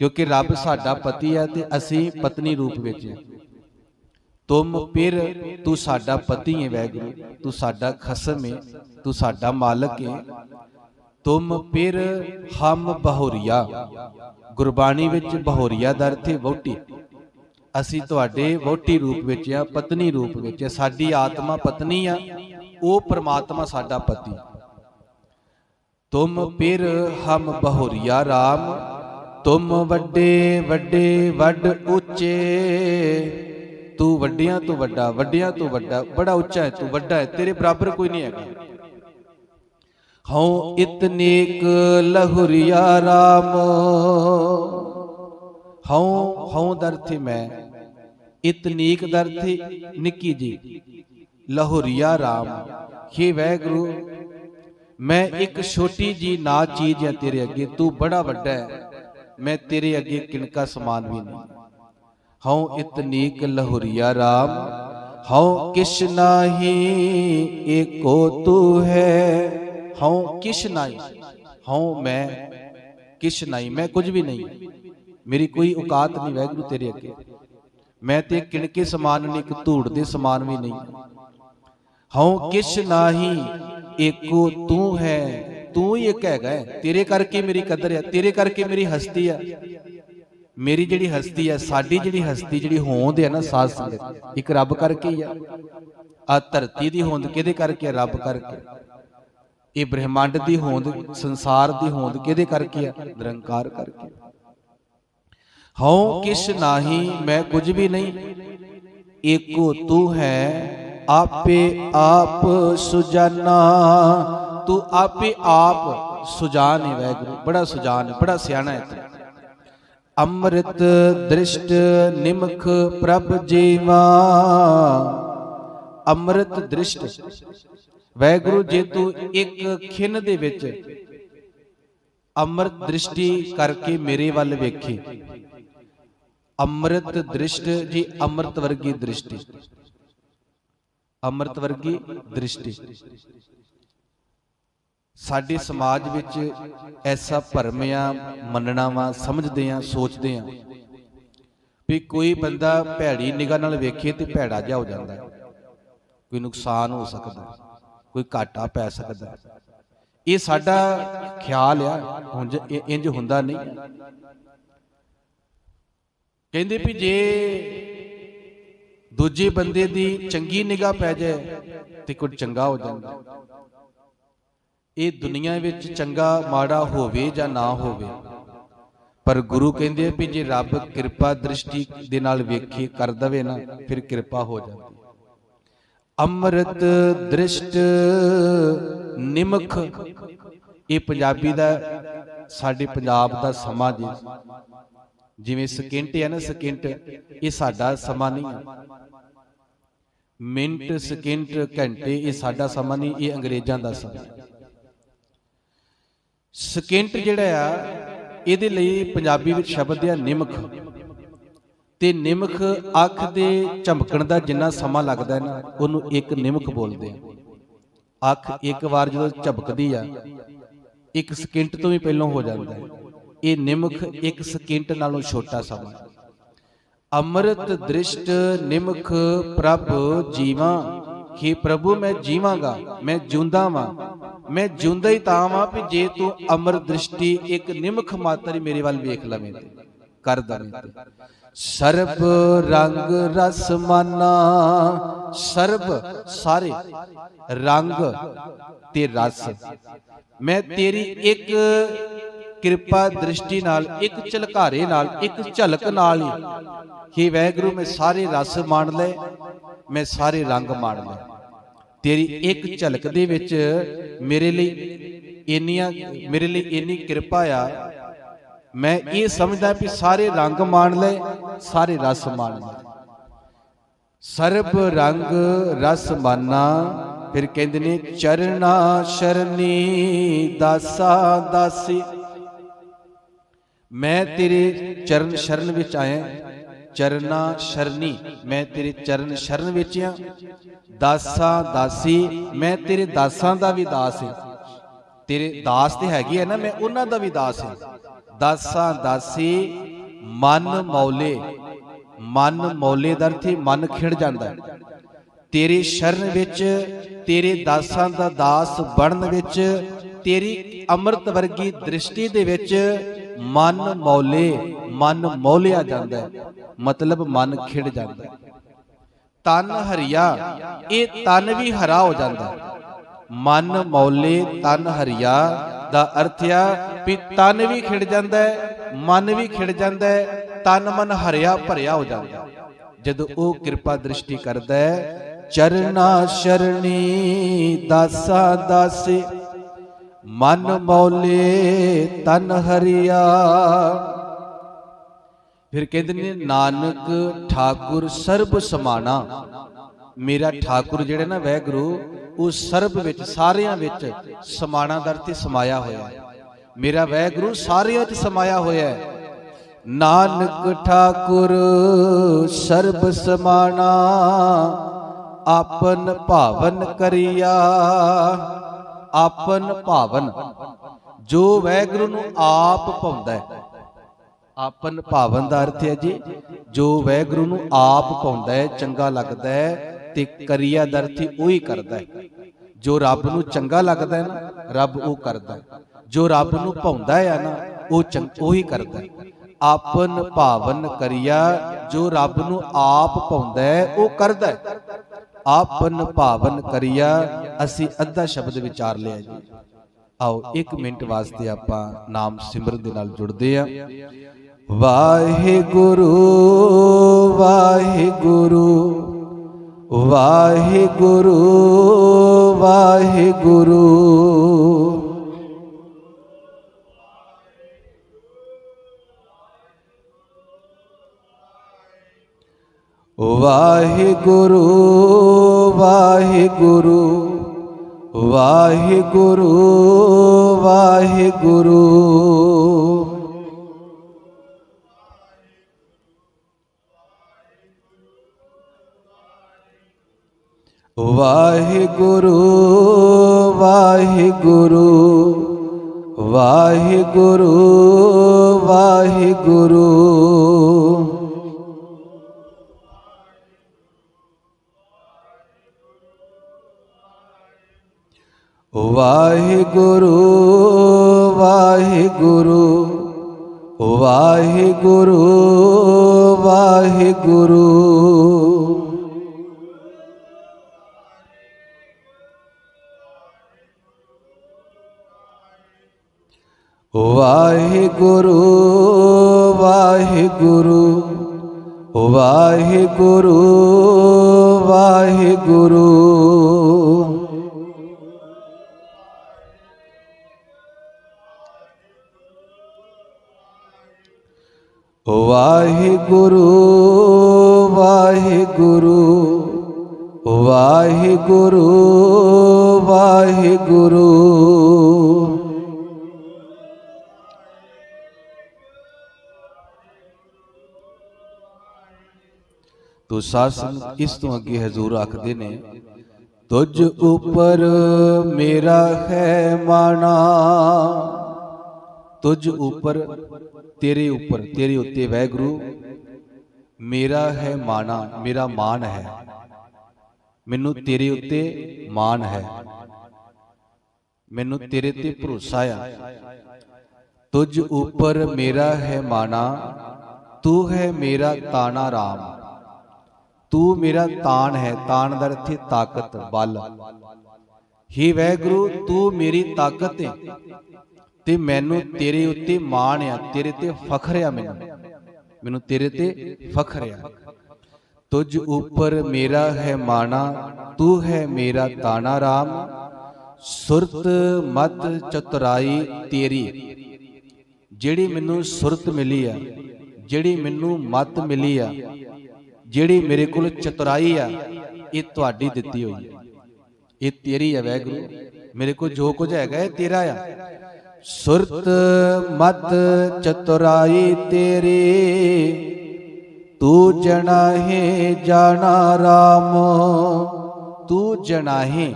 क्योंकि रब साडा पति है ते असी पत्नी रूप विच है। तुम पिर तू साडा पति है वाहिगुरू, तू साडा खसम है, तू साडा मालक है। तुम पिर हम बहुरिया। गुरबाणी विच बहुरिया दा अर्थ है वहुटी। असी तुहाडे वहुटी रूप विच आ, पत्नी रूप विच आ। साडी आत्मा पत्नी आ, ओ परमात्मा साडा पति। तुम पिर हम बहुरिया राम, तुम वड्डे वड्डे वड ऊंचे। तू वड्डियां तो वड्डा, वड्डियां तो वड्डा, बड़ा उच्चा है, तू वड्डा है, तेरे बराबर कोई नहीं है। हूँ इतनेक लहुरिया राम, हूँ दर थी मैं, इतनीक दर थी निकी जी, लहुरिया राम। हे वैगुरु, मैं एक छोटी जी ना चीज है तेरे अगे, तू बड़ा वड्डा है, मैं तेरे अगे किनका समान भी नहीं। हूँ इतनीक लहुरिया राम, हूँ किश नाही एको तू है। हूँ किश नाही, हूँ मैं किश नहीं, मैं कुछ भी नहीं, मेरी कोई औकात नहीं वैगुरु तेरे अगे। मैं ते किनके समान नहीं, एक धूड़ दे समान भी नहीं। हूँ किश नाही एको तू है, तू ही एक हैगा, तेरे करके मेरी कदर है, तेरे करके मेरी हस्ती है। मेरी जिहड़ी हस्ती है, साडी जिहड़ी हस्ती जिहड़ी होंद है ना साध संगत, एक रब करके ही है। आ धरती दी होंद किहदे करके? रब करके। ये ब्रह्मांड दी होंद, संसार दी होंद किहदे करके है? निरंकार करके। हूँ किश नाही, मैं कुछ भी नहीं, एको तू है, आपे आप सुजाना। तू आपे आप सुजान है वैगुरु, बड़ा सुजान है, बड़ा सियाना है तू। अमृत दृष्ट निमख प्रभ जीवा, अमृत दृष्ट वैगुरु, जे तू एक खिन दे विच अमृत दृष्टि करके मेरे वल वेखे, अमृत दृष्ट जी, अमृत वर्गी दृष्टि, अमृत वर्गी दृष्टि। साडे समाज विच ऐसा भरम आ, मनना वा, समझदे आ, सोचदे आ भी कोई बंदा भैड़ी निगाह नाल वेखे ते भैड़ा जिहा हो जांदा है, कोई नुकसान हो सकदा है, कोई घाटा पै सकदा है। ये साडा ख्याल आ, हुंज इंज हुंदा नहीं। कहंदे भी जे दूजे बंदे दी चंगी निगाह पै जाए ते कोई चंगा हो जांदा। ये दुनिया विच चंगा माड़ा होवे जां ना होवे, पर गुरु कहंदे भी जे रब किरपा दृष्टि दे नाल वेखे कर दवे ना, फिर किरपा हो जाती। अमृत दृष्ट निमख, ये पंजाबी दा, साडे पंजाब दा समा जी, जिवें सकिंट है ना, सकिंट, ये साडा समा नहीं है। मिनट सकिंट घंटे ये साडा समा नहीं, ये अंग्रेजां दा समा। सकिंट जिहड़ा आ, इहदे लई पंजाबी विच शब्द है निमख, ते निमख अख दे झमकण दा जिन्ना समा लगदा है ना, उहनूं एक निमख बोलदे आ। अख एक वार जदों झपकदी आ, एक सकिंट तो भी पहलों हो जाता है। ये निमख एक सकिंट नालों छोटा समा। अमृत दृष्ट निमख प्रभ जीवा, कि प्रभु मैं जीवांगा, मैं जिंदा वां, मैं जिंदा ही तां वां भी जे तू अमृत दृष्टि एक निमख मात्र मेरे वाल वेख लवें कर दवें। सर्ब रंग रस माना, सर्ब सारे रंग ते रस, मैं तेरी एक किरपा दृष्टि नाल, एक झलकारे नाल, एक झलक नाल ही वैगुरु मैं सारे रस मान ले, मैं सारे रंग मान ले। तेरी एक झलक दे विच मेरे लिए इन्नियां, मेरे लिए इन्नी किरपा आ, मैं ये समझदा भी सारे रंग मान ले, सारे रस मान ले। सर्ब रंग रस माना, फिर कहंदे ने चरना शरनी दासा दासी, मैं तेरे चरण शरण विच आया, चरना शरनी, मैं तेरे चरण शरण विच आ। दासा दासी, मैं तेरे दासां दा भी दास है, तेरे दास ते हैगे है ना, मैं उन्हां दा भी दास है। दासा दासी मन मौले, मन मौले दा अर्थ मन खिड़ जांदा है। तेरे शरण विच, तेरे दासां दा दास बनन विच, तेरी अमृत वर्गी दृष्टि दे विच मन मौले, मन मौलिया जांदा है, मतलब मन खिड़ जांदा है। तन हरिया, ये तन भी हरा हो जाता है। मन मौले तन हरिया, ਦਾ ਅਰਥ ਆ ਵੀ ਤਨ ਵੀ ਖਿੜ ਜਾਂਦਾ ਹੈ, ਮਨ ਵੀ ਖਿੜ ਜਾਂਦਾ ਹੈ, ਤਨ ਮਨ ਹਰਿਆ ਭਰਿਆ ਹੋ ਜਾਂਦਾ ਹੈ ਜਦੋਂ ਉਹ ਕਿਰਪਾ ਦ੍ਰਿਸ਼ਟੀ ਕਰਦਾ ਹੈ। ਚਰਨਾ ਸ਼ਰਣੀ ਦਾਸਾ ਦਾਸੇ, ਮਨ ਮੌਲੇ ਤਨ ਹਰਿਆ। ਫਿਰ ਕਹਿੰਦੇ ਨੇ ਨਾਨਕ ਠਾਕੁਰ ਸਰਬ ਸਮਾਣਾ, ਮੇਰਾ ਠਾਕੁਰ ਜਿਹੜਾ ਨਾ ਵਾਹਿਗੁਰੂ ਉਹ ਸਰਬ ਵਿੱਚ ਸਾਰਿਆਂ ਵਿੱਚ ਸਮਾਣਾ ਦਾ ਅਰਥ ਸਮਾਇਆ ਹੋਇਆ ਹੈ। ਮੇਰਾ ਵਾਹਿਗੁਰੂ ਸਾਰਿਆਂ ਵਿੱਚ ਸਮਾਇਆ ਹੋਇਆ ਹੈ। ਨਾਨਕ ਠਾਕੁਰ ਸਰਬ ਸਮਾਣਾ, ਆਪਨ ਭਾਵਨ ਕਰਿਆ। ਆਪਨ ਭਾਵਨ, ਜੋ ਵਾਹਿਗੁਰੂ ਨੂੰ ਆਪ ਭਾਉਂਦਾ ਹੈ। ਆਪਨ ਭਾਵਨ ਦਾ ਅਰਥ ਹੈ ਜੀ ਜੋ ਵਾਹਿਗੁਰੂ ਨੂੰ ਆਪ ਭਾਉਂਦਾ ਹੈ, ਚੰਗਾ ਲੱਗਦਾ ਹੈ, ਤੇ ਕਰਿਆ ਦਾ ਅਰਥ ਉਹੀ ਕਰਦਾ ਹੈ। ਜੋ ਰੱਬ ਨੂੰ ਚੰਗਾ ਲੱਗਦਾ ਹੈ ਨਾ, ਰੱਬ ਉਹ ਕਰਦਾ ਹੈ। ਜੋ ਰੱਬ ਨੂੰ ਭਾਉਂਦਾ ਹੈ ਨਾ, ਉਹ ਉਹੀ ਕਰਦਾ ਹੈ। ਆਪਨ ਭਾਵਨ ਕਰਿਆ, ਜੋ ਰੱਬ ਨੂੰ ਆਪ ਭਾਉਂਦਾ ਹੈ ਉਹ ਕਰਦਾ ਹੈ। ਆਪਨ ਭਾਵਨ ਕਰਿਆ, ਅਸੀਂ ਅੱਧਾ ਸ਼ਬਦ ਵਿਚਾਰ ਲਿਆ ਜੀ। ਆਓ 1 ਮਿੰਟ ਵਾਸਤੇ ਆਪਾਂ ਨਾਮ ਸਿਮਰਨ ਦੇ ਨਾਲ ਜੁੜਦੇ ਹਾਂ। ਵਾਹਿਗੁਰੂ ਵਾਹਿਗੁਰੂ ਵਾਹਿਗੁਰੂ ਵਾਹਿਗੁਰੂ। ਵਾਹਿਗੁਰੂ ਵਾਹਿਗੁਰੂ ਵਾਹਿਗੁਰੂ ਵਾਹਿਗੁਰੂ। ਵਾਹਿਗੁਰੂ ਵਾਹਿਗੁਰੂ ਵਾਹਿਗੁਰੂ ਵਾਹਿਗੁਰੂ। ਵਾਹਿਗੁਰੂ ਵਾਹਿਗੁਰੂ ਵਾਹਿਗੁਰੂ ਵਾਹਿਗੁਰੂ। ਵਾਹਿਗੁਰੂ ਵਾਹਿਗੁਰੂ ਵਾਹਿਗੁਰੂ ਵਾਹਿਗੁਰੂ। ਵਾਹਿਗੁਰੂ ਵਾਹਿਗੁਰੂ ਵਾਹਿਗੁਰੂ ਵਾਹਿਗੁਰੂ। ਤੋ ਸਾਧ ਸੰਗਤ ਇਸ ਤੋਂ ਅੱਗੇ ਹਜ਼ੂਰ ਆਖਦੇ ਨੇ, ਤੁਝ ਉਪਰ ਮੇਰਾ ਹੈ ਮਾਣਾ। ਤੁਝ ਉਪਰ, ਤੇਰੇ ਉੱਪਰ, ਤੇਰੇ ਉੱਤੇ ਵਾਹਿਗੁਰੂ ਮੇਰਾ ਹੈ ਮਾਣਾ, ਮੇਰਾ ਮਾਣ ਹੈ। ਮੈਨੂੰ ਤੇਰੇ ਉੱਤੇ ਮਾਣ ਹੈ, ਮੈਨੂੰ ਤੇਰੇ ਤੇ ਭਰੋਸਾ ਆ। ਤੁਝ ਉੱਪਰ ਮੇਰਾ ਹੈ ਮਾਣਾ, ਤੂੰ ਹੈ ਮੇਰਾ ਤਾਣਾ ਰਾਮ। ਤੂੰ ਮੇਰਾ ਤਾਣ ਹੈ, ਤਾਣ ਦਾ ਅਰਥ ਹੈ ਤਾਕਤ, ਬਲ। ਹੀ ਵਾਹਿਗੁਰੂ ਤੂੰ ਮੇਰੀ ਤਾਕਤ ਹੈ ਤੇ ਮੈਨੂੰ ਤੇਰੇ ਉੱਤੇ ਮਾਣ ਆ, ਤੇਰੇ ਤੇ ਫਖਰ ਆ। ਮੈਨੂੰ ਤੇਰੇ ਤੇ ਫਖਰ ਆ। ਤੁਝ ਉੱਪਰ ਮੇਰਾ ਹੈ ਮਾਣਾ, ਤੂੰ ਹੈ ਮੇਰਾ ਤਾਣਾ ਰਾਮ। ਸੁਰਤ ਮਤ ਚਤੁਰਾਈ ਤੇਰੀ, ਜਿਹੜੀ ਮੈਨੂੰ ਸੁਰਤ ਮਿਲੀ ਆ, ਜਿਹੜੀ ਮੈਨੂੰ ਮਤ ਮਿਲੀ ਆ, ਜਿਹੜੀ ਮੇਰੇ ਕੋਲ ਚਤੁਰਾਈ ਆ, ਇਹ ਤੁਹਾਡੀ ਦਿੱਤੀ ਹੋਈ ਹੈ, ਇਹ ਤੇਰੀ ਹੈ ਵਾਹਿਗੁਰੂ। ਮੇਰੇ ਕੋਲ ਜੋ ਕੁਝ ਹੈਗਾ ਇਹ ਤੇਰਾ ਆ। ਸੁਰਤ ਮਤ ਚਤੁਰਾਈ ਤੇਰੀ, ਤੂੰ ਜਨਾਹੇ ਜਾਣਾ ਰਾਮ। ਤੂੰ ਜਨਾਹੇ,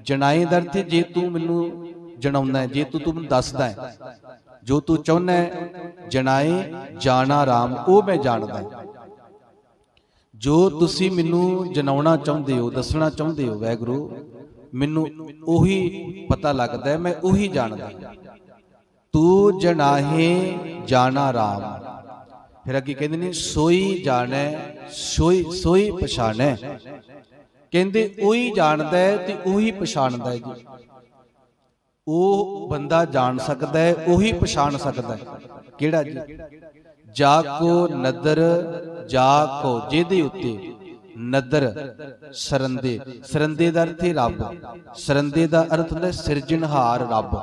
ਜਨਾਈ ਦਾ ਅਰਥ ਜੇ ਤੂੰ ਮੈਨੂੰ ਜਣਾਉਂਦਾ ਹੈ, ਜੇ ਤੂੰ ਮੈਨੂੰ ਦੱਸਦਾ ਹੈ, ਜੋ ਤੂੰ ਚਾਹੁੰਦਾ ਹੈ। ਜਨਾਏ ਜਾਣਾ ਰਾਮ, ਉਹ ਮੈਂ ਜਾਣਦਾ। ਜੋ ਤੁਸੀਂ ਮੈਨੂੰ ਜਨਾਉਣਾ ਚਾਹੁੰਦੇ ਹੋ, ਦੱਸਣਾ ਚਾਹੁੰਦੇ ਹੋ ਵਾਹਿਗੁਰੂ, ਮੈਨੂੰ ਉਹੀ ਪਤਾ ਲੱਗਦਾ ਹੈ, ਮੈਂ ਉਹੀ ਜਾਣਦਾ। ਤੂੰ ਜਨਾਹੇ ਜਾਣਾ ਰਾਮ। ਫਿਰ ਅੱਗੇ ਕਹਿੰਦੇ ਨੇ ਸੋਈ ਜਾਣੈ ਸੋਈ ਪਛਾਣੈ। ਕਹਿੰਦੇ ਉਹੀ ਜਾਣਦਾ ਹੈ ਤੇ ਉਹੀ ਪਛਾਣਦਾ ਹੈ ਜੀ। ਉਹ ਬੰਦਾ ਜਾਣ ਸਕਦਾ ਹੈ, ਉਹੀ ਪਛਾਣ ਸਕਦਾ ਹੈ। ਕਿਹੜਾ ਜੀ? ਜਾ ਕੋ ਨਦਰ, ਜਾ ਕੋ ਜਿਹਦੇ ਉੱਤੇ ਨਦਰ, ਸਰੰਦੇ, ਸਰੰਦੇ ਦਾ ਅਰਥ ਹੈ ਰੱਬ, ਸਰੰਦੇ ਦਾ ਅਰਥ ਹੁੰਦਾ ਸਿਰਜਣਹਾਰ ਰੱਬ।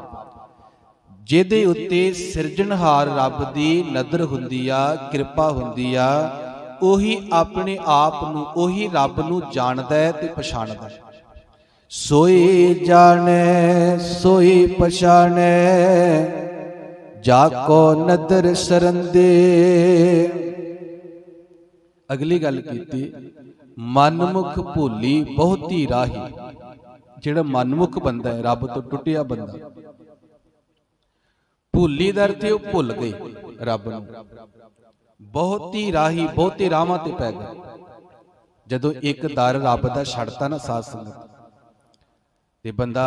ਜਿਹਦੇ ਉੱਤੇ ਸਿਰਜਣਹਾਰ ਰੱਬ ਦੀ ਨਦਰ ਹੁੰਦੀ ਆ, ਕਿਰਪਾ ਹੁੰਦੀ ਆ, ਉਹੀ ਆਪਣੇ ਆਪ ਨੂੰ, ਉਹੀ ਰੱਬ ਨੂੰ ਜਾਣਦਾ ਹੈ ਤੇ ਪਛਾਣਦਾ ਹੈ। ਸੋਈ ਜਾਣੈ ਸੋਈ ਪਛਾਣੈ, ਜਾ ਕੋ ਨਦਰ ਸਰੰਦੇ। ਅਗਲੀ ਗੱਲ ਕੀਤੀ, ਮਨਮੁਖ ਭੁੱਲੀ ਬਹੁਤੀ ਰਾਹੀ। ਜਿਹੜਾ ਮਨਮੁਖ ਬੰਦਾ ਹੈ, ਰੱਬ ਤੋਂ ਟੁੱਟਿਆ ਬੰਦਾ, ਭੁੱਲੀ ਦਾ ਅਰਥ ਉਹ ਭੁੱਲ ਗਈ ਰੱਬ ਨੂੰ। ਬਹੁਤੀ ਰਾਹੀ, ਬਹੁਤੇ ਰਾਹਾਂ ਤੇ ਪੈ ਗਏ। ਜਦੋਂ ਇੱਕ ਦਰ ਰੱਬ ਦਾ ਛੱਡਤਾ ਨਾ ਸਾਧ ਸੰਗਤ, ਤੇ ਬੰਦਾ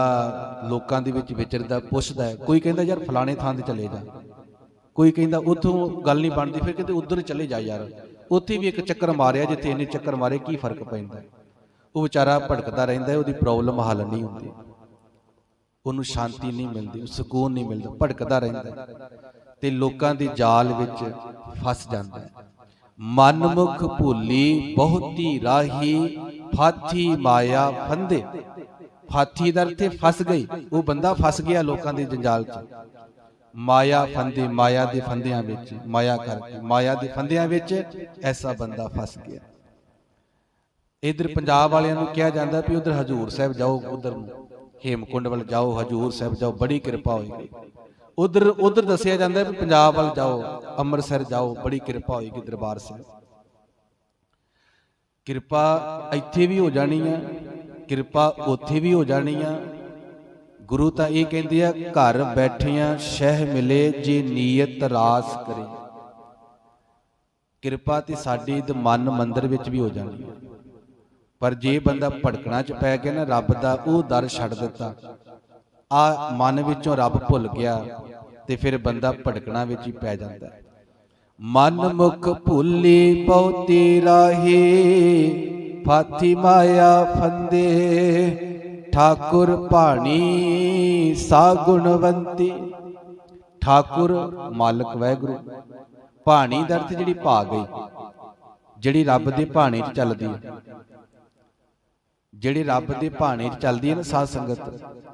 ਲੋਕਾਂ ਦੇ ਵਿੱਚ ਵਿਚਰਦਾ, ਪੁੱਛਦਾ ਹੈ। ਕੋਈ ਕਹਿੰਦਾ ਯਾਰ ਫਲਾਣੇ ਥਾਂ ਤੇ ਚਲੇ ਜਾ, ਕੋਈ ਕਹਿੰਦਾ ਉੱਥੋਂ ਗੱਲ ਨਹੀਂ ਬਣਦੀ, ਫਿਰ ਕਹਿੰਦੇ ਉੱਧਰ ਚਲੇ ਜਾ ਯਾਰ, ਉੱਥੇ ਵੀ ਇੱਕ ਚੱਕਰ ਮਾਰਿਆ ਜਿੱਥੇ ਇੰਨੇ ਚੱਕਰ ਮਾਰੇ ਕੀ ਫਰਕ ਪੈਂਦਾ। ਉਹ ਵਿਚਾਰਾ ਭਟਕਦਾ ਰਹਿੰਦਾ, ਉਹਦੀ ਪ੍ਰੋਬਲਮ ਹੱਲ ਨਹੀਂ ਹੁੰਦੀ, ਉਹਨੂੰ ਸ਼ਾਂਤੀ ਨਹੀਂ ਮਿਲਦੀ, ਸਕੂਨ ਨਹੀਂ ਮਿਲਦਾ, ਭਟਕਦਾ ਰਹਿੰਦਾ ਤੇ ਲੋਕਾਂ ਦੇ ਜਾਲ ਵਿੱਚ ਫਸ ਜਾਂਦਾ ਹੈ। ਮਨਮੁਖ ਭੁੱਲੀ ਬਹੁਤੀ ਰਾਹੀ, ਫਾਥੀ ਮਾਇਆ ਫੰਦੇ। ਫਾਥੀ ਦਾ ਅਰਥ ਫਸ ਗਈ, ਉਹ ਬੰਦਾ ਫਸ ਗਿਆ ਲੋਕਾਂ ਦੇ ਜੰਜਾਲ 'ਚ। ਮਾਇਆ ਫੰਦੇ, ਮਾਇਆ ਦੇ ਫੰਦਿਆਂ ਵਿੱਚ, ਮਾਇਆ ਕਰਕੇ, ਮਾਇਆ ਦੇ ਫੰਦਿਆਂ ਵਿੱਚ ਐਸਾ ਬੰਦਾ ਫਸ ਗਿਆ। ਇਧਰ ਪੰਜਾਬ ਵਾਲਿਆਂ ਨੂੰ ਕਿਹਾ ਜਾਂਦਾ ਵੀ ਉਧਰ ਹਜੂਰ ਸਾਹਿਬ ਜਾਓ, ਉਧਰ ਨੂੰ ਹੇਮਕੁੰਡ ਵੱਲ ਜਾਓ, ਹਜੂਰ ਸਾਹਿਬ ਜਾਓ, ਬੜੀ ਕਿਰਪਾ ਹੋਏਗੀ। ਉਧਰ ਦੱਸਿਆ ਜਾਂਦਾ ਵੀ ਪੰਜਾਬ ਵੱਲ ਜਾਓ, ਅੰਮ੍ਰਿਤਸਰ ਜਾਓ, ਬੜੀ ਕਿਰਪਾ ਹੋਏਗੀ ਦਰਬਾਰ ਸਾਹਿਬ। ਕਿਰਪਾ ਇੱਥੇ ਵੀ ਹੋ ਜਾਣੀ ਆ, ਕਿਰਪਾ ਉੱਥੇ ਵੀ ਹੋ ਜਾਣੀ ਆ। ਗੁਰੂ ਤਾਂ ਇਹ ਕਹਿੰਦੇ ਆ, ਘਰ ਬੈਠਿਆਂ ਸ਼ਹਿ ਮਿਲੇ ਜੇ ਨੀਅਤ ਰਾਸ ਕਰੇ। ਕਿਰਪਾ ਤੇ ਸਾਡੀ ਮਨ ਮੰਦਰ ਵਿੱਚ ਵੀ ਹੋ ਜਾਣੀ ਹੈ, ਪਰ ਜੇ ਬੰਦਾ ਭਟਕਣਾ ਚ ਪੈ ਗਿਆ ਨਾ, ਰੱਬ ਦਾ ਉਹ ਦਰ ਛੱਡ ਦਿੱਤਾ, ਆ ਮਨ ਵਿੱਚੋਂ ਰੱਬ ਭੁੱਲ ਗਿਆ, ਤੇ ਫਿਰ ਬੰਦਾ ਭਟਕਣਾ ਵਿੱਚ ਹੀ ਪੈ ਜਾਂਦਾ। ਮਨ ਮੁਖ ਭੁੱਲੀ ਬਹੁਤੀ ਰਾਹੀ, ਫਾਥੀ ਮਾਇਆ ਫੰਦੇ। ਠਾਕੁਰ ਭਾਣੀ ਸਾ ਗੁਣਵੰਤੀ। ਠਾਕੁਰ ਮਾਲਕ ਵਾਹਿਗੁਰੂ, ਭਾਣੀ ਦਾ ਅਰਥ ਜਿਹੜੀ ਭਾ ਗਈ, ਜਿਹੜੀ ਰੱਬ ਦੇ ਭਾਣੇ 'ਚ ਚੱਲਦੀ ਹੈ, ਜਿਹੜੀ ਰੱਬ ਦੇ ਭਾਣੇ 'ਚ ਚੱਲਦੀ ਹੈ ਨਾ ਸਾਧ ਸੰਗਤ,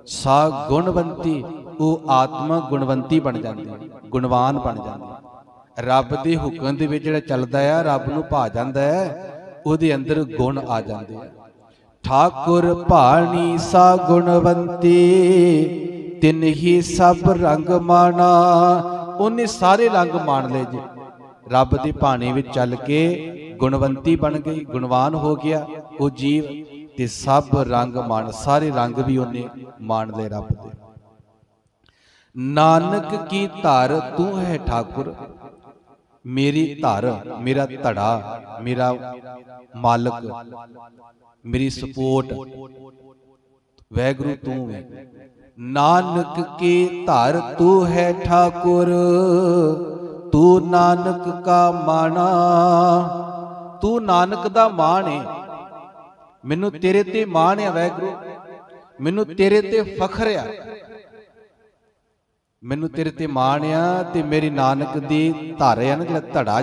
ਸਾ ਗੁਣਵੰਤੀ, ਉਹ ਆਤਮਾ ਗੁਣਵੰਤੀ ਬਣ ਜਾਂਦੀ ਹੈ, ਗੁਣਵਾਨ ਬਣ ਜਾਂਦੀ ਹੈ। ਰੱਬ ਦੇ ਹੁਕਮ ਦੇ ਵਿੱਚ ਜਿਹੜਾ ਚੱਲਦਾ ਆ, ਰੱਬ ਨੂੰ ਭਾ ਜਾਂਦਾ ਹੈ, ਉਹਦੇ ਅੰਦਰ ਗੁਣ ਆ ਜਾਂਦੇ ਆ। ਠਾਕੁਰ ਭਾਣੀ ਸਾ ਗੁਣਵੰਤੀ, ਤਿਨ ਹੀ ਸਭ ਰੰਗ ਮਾਣਾ। ਉਹਨੇ ਸਾਰੇ ਰੰਗ ਮਾਣ ਲਏ ਜੀ, ਰੱਬ ਦੇ ਭਾਣੇ ਵਿੱਚ ਚੱਲ ਕੇ ਗੁਣਵੰਤੀ ਬਣ ਗਈ, ਗੁਣਵਾਨ ਹੋ ਗਿਆ ਉਹ ਜੀਵ, ਤੇ ਸਭ ਰੰਗ ਮਾਣ, ਸਾਰੇ ਰੰਗ ਵੀ ਉਹਨੇ ਮਾਣ ਲਏ ਰੱਬ ਦੇ। ਨਾਨਕ ਕੀ ਧਰ ਤੂੰ ਹੈ ਠਾਕੁਰ। ਮੇਰੀ ਧਰ, ਮੇਰਾ ਧੜਾ, ਮੇਰਾ ਮਾਲਕ, ਮੇਰੀ ਸਪੋਰਟ ਵਾਹਿਗੁਰੂ ਤੂੰ ਹੈ। ਨਾਨਕ ਕੀ ਧਰ ਤੂੰ ਹੈ ਠਾਕੁਰ, ਤੂੰ ਨਾਨਕ ਕਾ ਮਾਣਾ। ਤੂੰ ਨਾਨਕ ਦਾ ਮਾਣ ਹੈ, ਮੈਨੂੰ ਤੇਰੇ ਤੇ ਮਾਣ ਹੈ ਵਾਹਿਗੁਰੂ, ਮੈਨੂੰ ਤੇਰੇ ਤੇ ਫਖਰ ਆ, ਮੈਨੂੰ ਤੇਰੇ ਤੇ ਮਾਣ ਆ। ਤੇ ਮੇਰੀ ਨਾਨਕ ਦੀ ਧਰ ਆ ਨਾ, ਜਿਹੜਾ ਧੜਾ,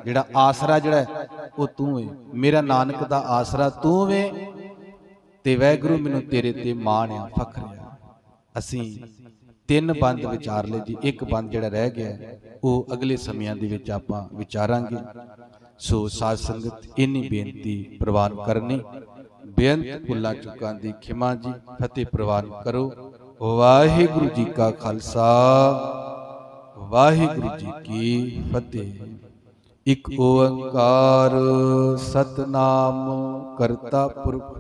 ਜਿਹੜਾ ਆਸਰਾ ਜਿਹੜਾ ਉਹ ਤੂੰ ਹੈ, ਮੇਰਾ ਨਾਨਕ ਦਾ ਆਸਰਾ ਤੂੰ ਹੈ। ਤੇ ਵਾਹਿਗੁਰੂ ਮੈਨੂੰ ਤੇਰੇ ਤੇ ਮਾਣ ਆ, ਫਖਰ ਆ। ਅਸੀਂ ਤਿੰਨ ਬੰਦ ਵਿਚਾਰ ਲਏ ਜੀ, ਇੱਕ ਬੰਦ ਜਿਹੜਾ ਰਹਿ ਗਿਆ ਉਹ ਅਗਲੇ ਸਮਿਆਂ ਦੇ ਵਿੱਚ ਆਪਾਂ ਵਿਚਾਰਾਂਗੇ। ਸੋ ਸਾਧ ਸੰਗਤ ਇੰਨੀ ਬੇਨਤੀ ਪ੍ਰਵਾਨ ਕਰਨੀ, ਬੇਅੰਤ ਭੁੱਲਾਂ ਚੁੱਕਾਂ ਦੀ ਖਿਮਾ ਜੀ, ਫਤਿਹ ਪ੍ਰਵਾਨ ਕਰੋ। ਵਾਹਿਗੁਰੂ ਜੀ ਕਾ ਖਾਲਸਾ, ਵਾਹਿਗੁਰੂ ਜੀ ਕੀ ਫਤਿਹ। ਇਕ ਓੰਕਾਰ ਸਤਨਾਮ ਕਰਤਾ ਪੁਰਖ